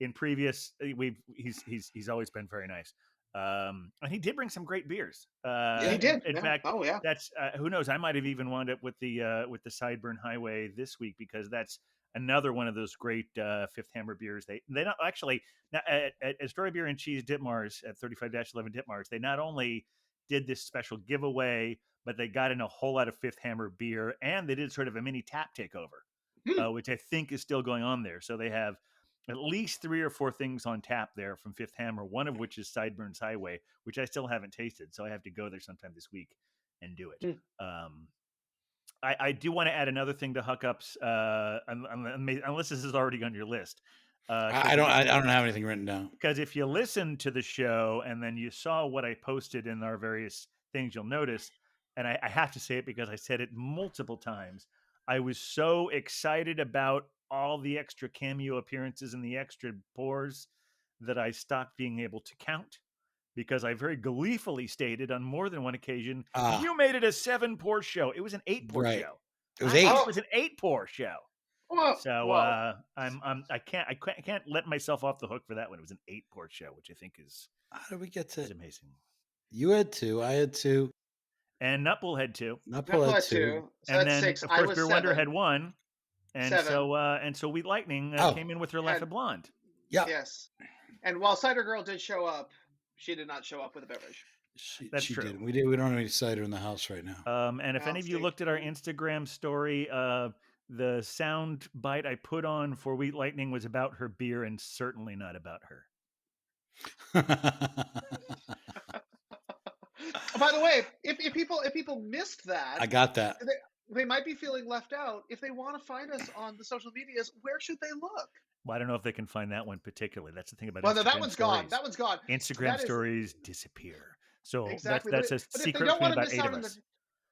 in previous he's always been very nice. And he did bring some great beers. Yeah, he did. In fact, oh yeah, that's who knows? I might have even wound up with the Sideburn Highway this week because that's another one of those great Fifth Hammer beers. They not actually now, at Story Beer and Cheese Ditmars at 35-11 Ditmars. They not only did this special giveaway, but they got in a whole lot of Fifth Hammer beer, and they did sort of a mini tap takeover, which I think is still going on there. So they have at least 3 or 4 things on tap there from Fifth Hammer, one of which is Sideburns Highway, which I still haven't tasted. So I have to go there sometime this week and do it. I do want to add another thing to hookups, unless this is already on your list. I don't have anything written down. Because if you listen to the show and then you saw what I posted in our various things, you'll notice, and I have to say it because I said it multiple times, I was so excited about all the extra cameo appearances and the extra pours that I stopped being able to count because I very gleefully stated on more than one occasion, you made it a 7 pour show. It was an 8 pour show. It was 8. It was an 8 pour show. Whoa, so whoa. I can't let myself off the hook for that one. It was an 8 pour show, which I think is how did we get to? Is amazing. You had 2, I had 2, and Nutpool had 2. Nutpool had 2, so and that's then 6. Of course, Beer 7. Wonder had 1, and 7. so Wheat Lightning came in with her Laugh Blonde. Yeah. Yes, and while Cider Girl did show up, she did not show up with a beverage. That's she true. Did. We don't have any cider in the house right now. And if any of you looked at our Instagram story, the sound bite I put on for Wheat Lightning was about her beer and certainly not about her. By the way, if people missed that, I got that. They might be feeling left out. If they want to find us on the social medias, where should they look? Well, I don't know if they can find that one particularly. That's the thing about Instagram that one's stories. Gone. That one's gone. Instagram stories disappear. So exactly. that's a secret between about 8 of us.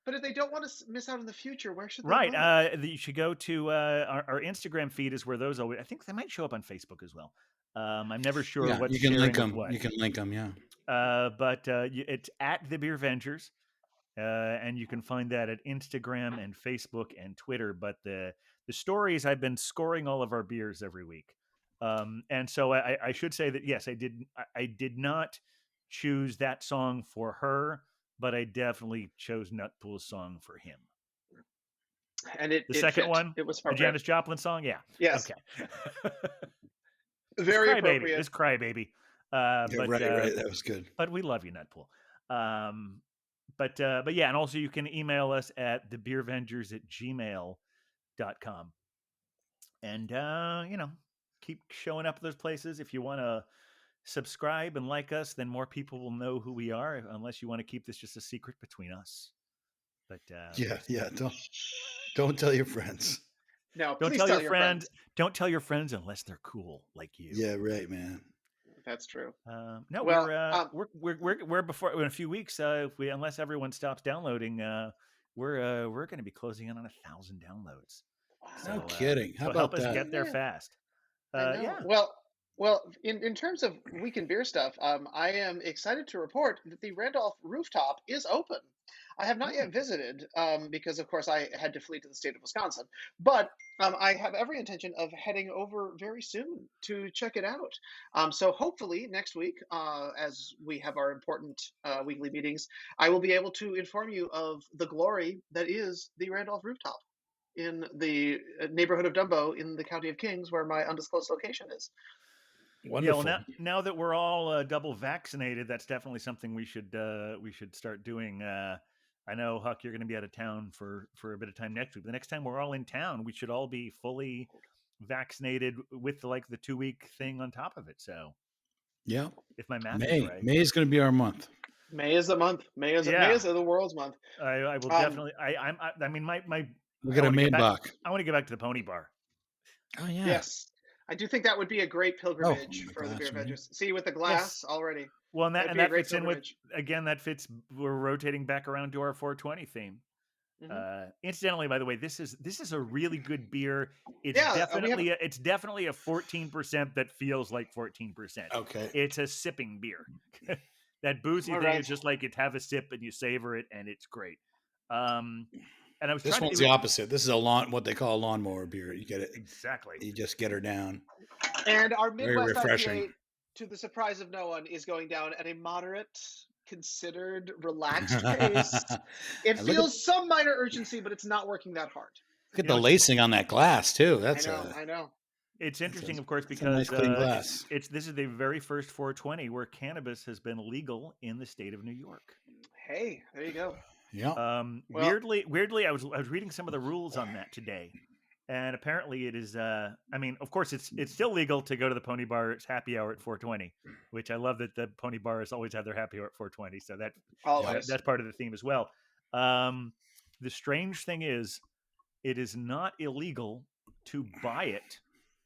But if they don't want to miss out in the future, where should they look? You should go to our Instagram feed is where those always. I think they might show up on Facebook as well. I'm never sure what you can link them. What. You can link them, yeah. But it's at the Beer Vengers, and you can find that at Instagram and Facebook and Twitter. But the stories, I've been scoring all of our beers every week, and so I should say that yes, I did not choose that song for her, but I definitely chose Nutpool's song for him. And the second fit. One, it was the Janis Joplin song, yeah. Yes. Okay. Very appropriate. It's Cry Baby. Right. That was good. But we love you, Nutpool. But yeah, and also you can email us at thebeervengers@gmail.com. And keep showing up at those places. If you want to subscribe and like us, then more people will know who we are, unless you want to keep this just a secret between us. But yeah, don't tell your friends. No, don't tell your friends. Don't tell your friends unless they're cool like you. Yeah, right, man. That's true. No, well, we're before in a few weeks. Unless everyone stops downloading, we're going to be closing in on 1,000 downloads. No kidding. How about help that? us get there fast. Yeah. Well, Well, in terms of weekend beer stuff, I am excited to report that the Randolph rooftop is open. I have not Oh, yet visited because, of course, I had to flee to the state of Wisconsin. But I have every intention of heading over very soon to check it out. So hopefully next week, as we have our important weekly meetings, I will be able to inform you of the glory that is the Randolph rooftop in the neighborhood of Dumbo in the county of Kings, where my undisclosed location is. yeah. Wonderful. Well, now that we're all double vaccinated, that's definitely something we should start doing. I know, Huck, you're going to be out of town for a bit of time next week. The next time we're all in town, we should all be fully vaccinated with like the 2-week thing on top of it. So, Yeah. if my math is May. right, May is going to be our month. May is the month. May yeah, is the world's month. I will Um, definitely. I mean, my We'll I get a want to get back. Maybach. I want to get back to the Pony Bar. Oh, yeah. yes, I do think that would be a great pilgrimage the for the glass, beer right? vendors. See, with the glass already, Well, and that'd be a that great fits in with pilgrimage. again. That fits. We're rotating back around to our 420 theme. Mhm. Incidentally, by the way, this is a really good beer. It's Yeah, we have. definitely a 14% that feels like 14%. Okay. It's a sipping beer. That boozy All thing right. is just like you have a sip and you savor it, and it's great. And I was This trying one's to the opposite. This is what they call a lawnmower beer. You get it. exactly. You just get her down. And our Very Midwest refreshing. IPA, to the surprise of no one, is going down at a moderate, considered, relaxed pace. It And feels some minor urgency, but it's not working that hard. look at You the know, lacing on that glass too. That's I know. It's interesting, of course, that's a nice because clean glass. this is the very first 420 where cannabis has been legal in the state of New York. Hey, there you go. Yeah. Well- Weirdly, I was reading some of the rules on that today, and apparently it is. I mean, of course, it's still legal to go to the Pony Bar's happy hour at 420, which I love that the Pony Bar has always had their happy hour at 420. So Always. that's part of the theme as well. The strange thing is, it is not illegal to buy it,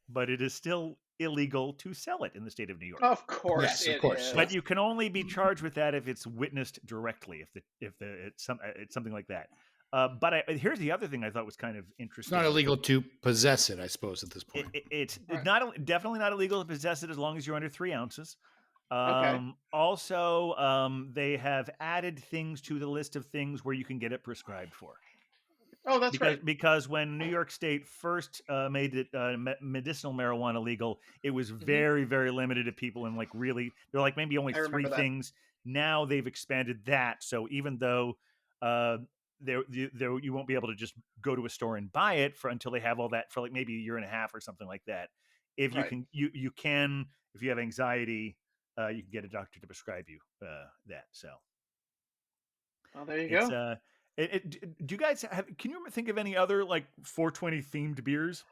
but it is still illegal to sell it in the state of New York. Of course, Yes, of it course. is. But you can only be charged with that if it's witnessed directly, if it's something like that. But here's the other thing I thought was kind of It's interesting. not illegal to possess it, I suppose, at this point. It's Right. definitely not illegal to possess it as long as you're under 3 ounces. Okay. Also, they have added things to the list of things where you can get it prescribed for. Oh, that's great. Because when New York State first made it medicinal marijuana legal, it was very, very limited to people and like really, they're like maybe only I 3 remember that. things. Now they've expanded that, so even though you won't be able to just go to a store and buy it until they have all that for like maybe a year and a half or something like that. If you Right. can, you can if you have anxiety, you can get a doctor to prescribe you that. So Well, there you it's go. do you guys can you think of any other like 420 themed beers?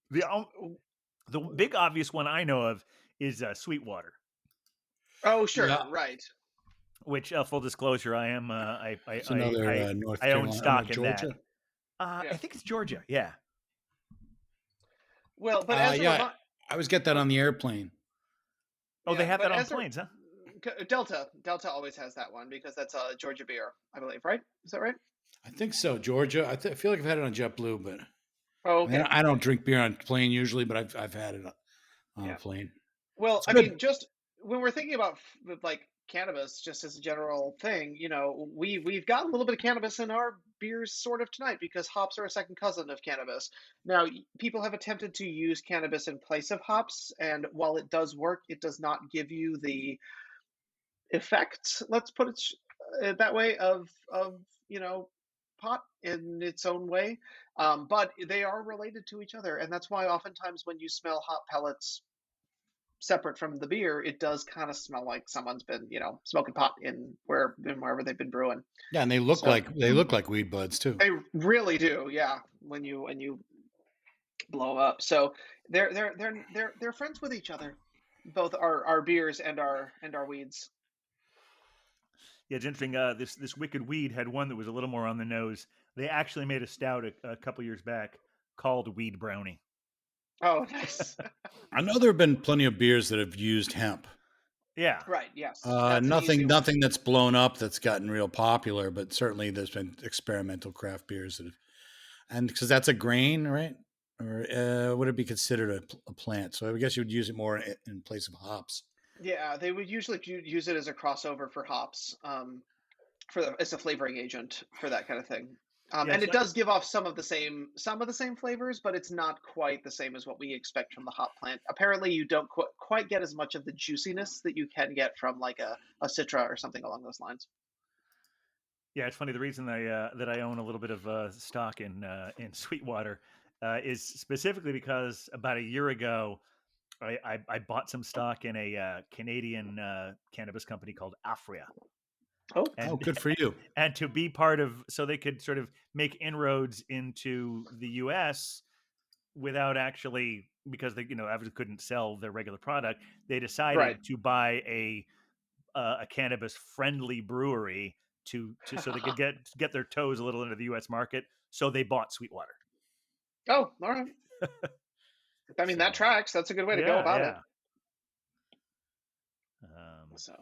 The big obvious one I know of is Sweetwater, Oh, sure. Yeah. Right. which full disclosure, I am I It's another North I own Carolina, stock in Georgia. that. Yeah. I think it's Georgia. Yeah. Well, but as a Yeah, remi- I always get that on the airplane. Oh, they Yeah, have but that on as a- planes, huh? Delta always has that one because that's a Georgia beer, I believe. Right? Is that right? I think so, Georgia. I feel like I've had it on JetBlue, but Oh, I, okay. mean, I don't drink beer on plane usually, but I've had it on Yeah. a plane. Well, It's I good. mean, just when we're thinking about like cannabis, just as a general thing, we've got a little bit of cannabis in our beers sort of tonight because hops are a second cousin of cannabis. Now, people have attempted to use cannabis in place of hops, and while it does work, it does not give you the effect, let's put it that way, of pot in its own way. But they are related to each other, and that's why oftentimes when you smell hop pellets separate from the beer, it does kind of smell like someone's been, smoking pot in wherever they've been brewing. Yeah, and they look So- like weed buds too. They really do, yeah. When you blow up, so they're friends with each other, both our beers and our weeds. Yeah, it's interesting. This Wicked Weed had one that was a little more on the nose. They actually made a stout a couple years back called Weed Brownie. Oh, nice. I know there have been plenty of beers that have used hemp. Yeah, Right. Yes. That's an easy one. Nothing that's blown up that's gotten real popular, but certainly there's been experimental craft beers that have, and because that's a grain, right? or would it be considered a plant? So I guess you would use it more in place of hops. Yeah, they would usually use it as a crossover for hops, as a flavoring agent for that kind of thing. Yeah, And it's it not, does give off some of the same flavors, but it's not quite the same as what we expect from the hop plant. Apparently, you don't quite get as much of the juiciness that you can get from like a Citra or something along those lines. Yeah, it's funny. The reason that I own a little bit of stock in Sweetwater is specifically because about a year ago, I bought some stock in a Canadian cannabis company called Afria, Oh, Oh, and good for you. and to be part of, so they could sort of make inroads into the U.S. without actually, because they obviously couldn't sell their regular product. They decided right. to buy a cannabis friendly brewery to so they could get their toes a little into the U.S. market. So they bought Sweetwater. Oh, all right. I mean, that So, tracks. That's a good way to go yeah, about it. yeah. So,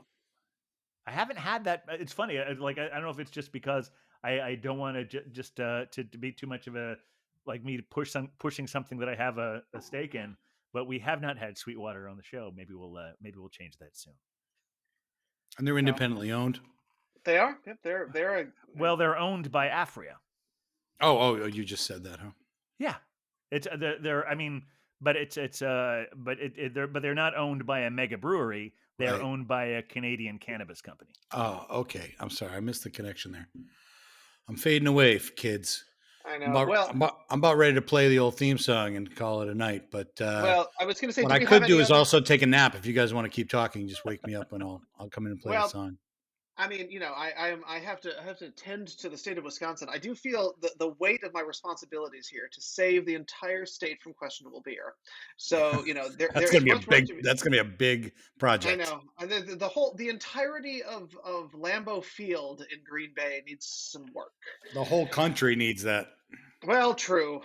I haven't had that. It's funny. Like I don't know if it's just because I don't want to just to be too much of a, like me to pushing something that I have a stake in. But we have not had Sweetwater on the show. Maybe we'll change that soon. And they're independently owned. they are. Yep, they're a Well, they're owned by Afria. Oh, you just said that, huh? Yeah, it's they're. I mean, but they're not owned by a mega brewery. They're Right. owned by a Canadian cannabis company. Oh, okay. I'm sorry. I missed the connection there. I'm fading away, kids. I I'm know. about, Well, I'm about ready to play the old theme song and call it a night. But I was going to say, what do I we could have do any is other? also take a nap. If you guys want to keep talking, just wake me up and I'll come in and play the Well, song. I mean, I have to tend to the state of Wisconsin. I do feel the weight of my responsibilities here to save the entire state from questionable beer. So, there is much work to be. That's gonna be a big I project. know. And the entirety of Lambeau Field in Green Bay needs some work. The whole country needs that. Well, true,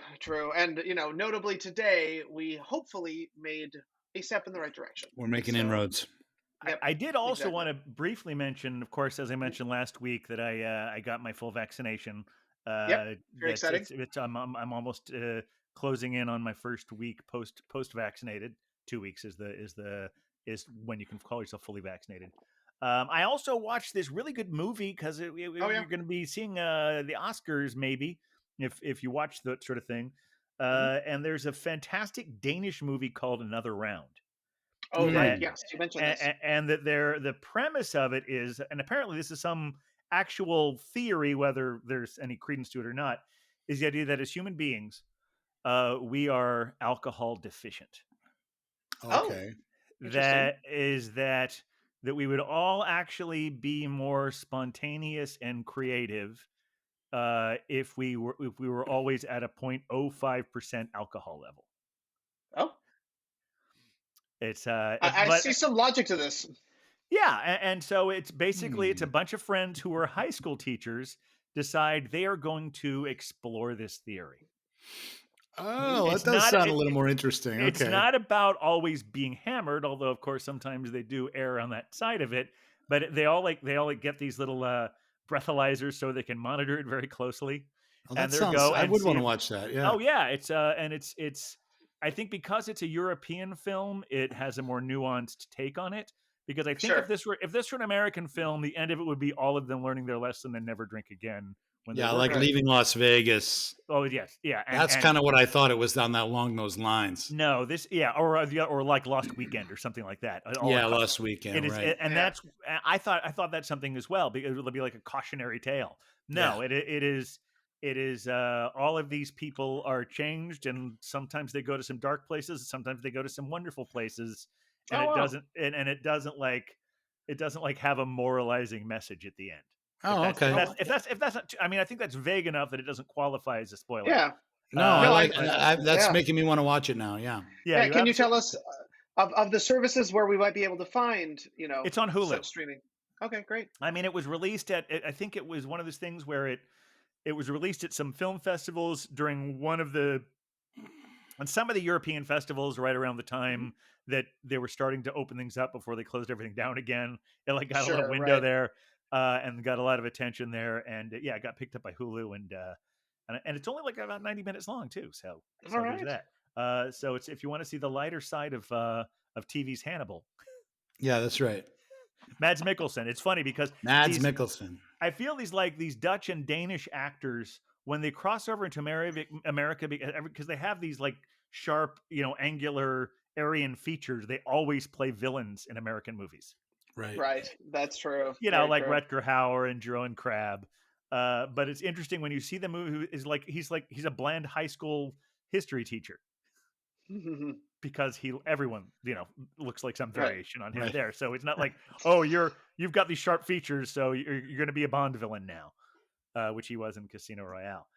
and notably today we hopefully made a step in the right direction. We're making So, inroads. yep, I did also exactly. want to briefly mention, of course, as I mentioned last week, that I got my full vaccination. Yep, very exciting. I'm almost closing in on my first week post vaccinated. 2 weeks is when you can call yourself fully vaccinated. I also watched this really good movie because yeah. you're going to be seeing the Oscars maybe if you watch that sort of thing. And there's a fantastic Danish movie called Another Round. Oh, Mm. right. Yes, you mentioned this. And that the premise of it is, and apparently this is some actual theory, whether there's any credence to it or not, is the idea that as human beings, we are alcohol deficient. Okay. That is that we would all actually be more spontaneous and creative if we were always at a 0.05% alcohol level. Oh, It's I see some logic to this. Yeah, and so it's basically it's a bunch of friends who are high school teachers decide they are going to explore this theory. Oh, It's that does not- sound it- a little more interesting. Okay. It's not about always being hammered, although of course sometimes they do err on that side of it. But they all get these little breathalyzers so they can monitor it very closely. Oh, that and there sounds. go I and would see want to if- watch that. Yeah. Oh yeah, it's I think because it's a European film, it has a more nuanced take on it. Because I think Sure. if this were an American film, the end of it would be all of them learning their lesson and never drink again. When Yeah, they like Right. Leaving Las Vegas. oh yes, yeah. That's kind of what I thought it was down that along those lines. no this or like Lost Weekend or something like that. Yeah, Last Weekend, It is, right? and Yeah. that's I thought that's something as well because it'll be like a cautionary tale. No, it is all of these people are changed, and sometimes they go to some dark places, sometimes they go to some wonderful places, and Oh, wow. it doesn't like have a moralizing message at the end. Oh, If okay. that's not, I mean, I think that's vague enough that it doesn't qualify as a spoiler. Yeah. No, Uh, I No, like I- that's yeah. making me want to watch it now. Yeah. Yeah, Can you tell us of the services where we might be able to find, It's on Hulu. such streaming? Okay, great. I mean, it was released I think it was one of those things where it was released at some film festivals during on some of the European festivals right around the time that they were starting to open things up before they closed everything down again. It like got a little Sure, window right. there and got a lot of attention there. And it got picked up by Hulu. And and it's only like about 90 minutes long too. So All there's right. that. So it's if you want to see the lighter side of TV's Hannibal. Yeah, that's right. Mads Mikkelsen. It's funny because Mads Mikkelsen. I feel these Dutch and Danish actors, when they cross over into America, because they have these like sharp, angular Aryan features, they always play villains in American movies. Right. That's true. Like true. Rutger Hauer and Jerome Crabbe. But it's interesting when you see the movie, he's a bland high school history teacher. Because everyone looks like some variation on him there, so it's not like, oh, you've got these sharp features, so you're going to be a Bond villain now, which he was in Casino Royale.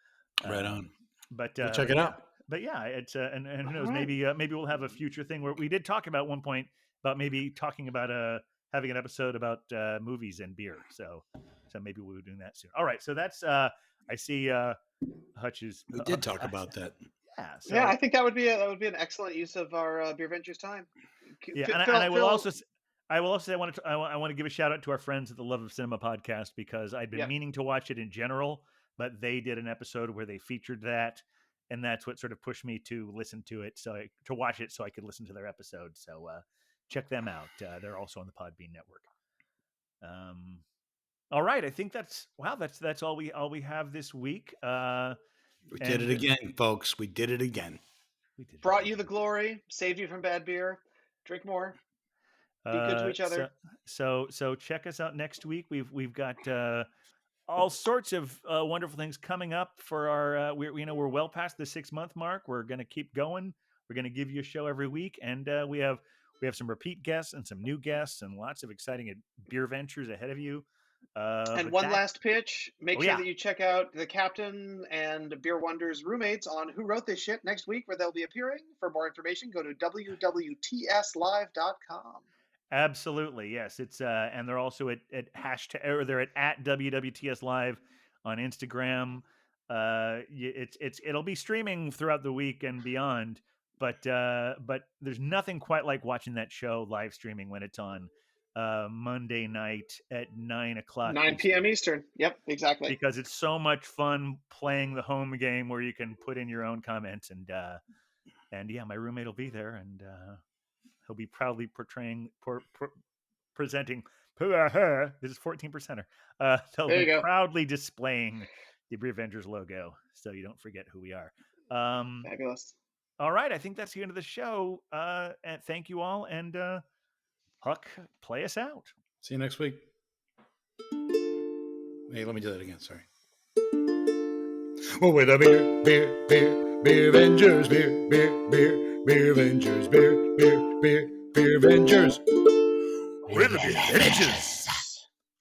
Right on. But we'll check it out. But yeah, it's and who knows, maybe we'll have a future thing where we did talk about one point about maybe talking about having an episode about movies and beer. So maybe we'll be doing that soon. All right, so that's I see Hutch's. We did talk about that. Yeah, I think that would be an excellent use of our Beer Ventures time. Yeah, and I will also say I want to give a shout out to our friends at the Love of Cinema podcast, because I'd been meaning to watch it in general, but they did an episode where they featured that, and that's what sort of pushed me to listen to it, to watch it so I could listen to their episode. So check them out. They're also on the Podbean network. All right, I think that's all we have this week. We did it again, folks. We did it again. Brought you the glory, saved you from bad beer. Drink more. Be good to each other. So check us out next week. We've got all sorts of wonderful things coming up for our. We're well past the 6-month mark. We're going to keep going. We're going to give you a show every week, and we have some repeat guests and some new guests and lots of exciting beer ventures ahead of you. And one last pitch. Make sure that you check out the Captain and Beer Wonders roommates on Who Wrote This Shit next week, where they'll be appearing. For more information, go to www.tslive.com. Absolutely, yes. It's and they're also at hashtag, or they're at WWTS Live on Instagram. It'll be streaming throughout the week and beyond, but there's nothing quite like watching that show live streaming when it's on Monday night at 9 o'clock. 9 p.m. Eastern. Yep, exactly. Because it's so much fun playing the home game where you can put in your own comments, and yeah, my roommate will be there, and he'll be proudly presenting. This is 14%er. They'll be proudly displaying the Beer Vengers logo, so you don't forget who we are. Fabulous. All right, I think that's the end of the show. And thank you all, and Huck, play us out. See you next week. Hey, let me do that again. Sorry. Well, we're the Beer Vengers, Beer Vengers, Beer Vengers. We're the Beer Vengers.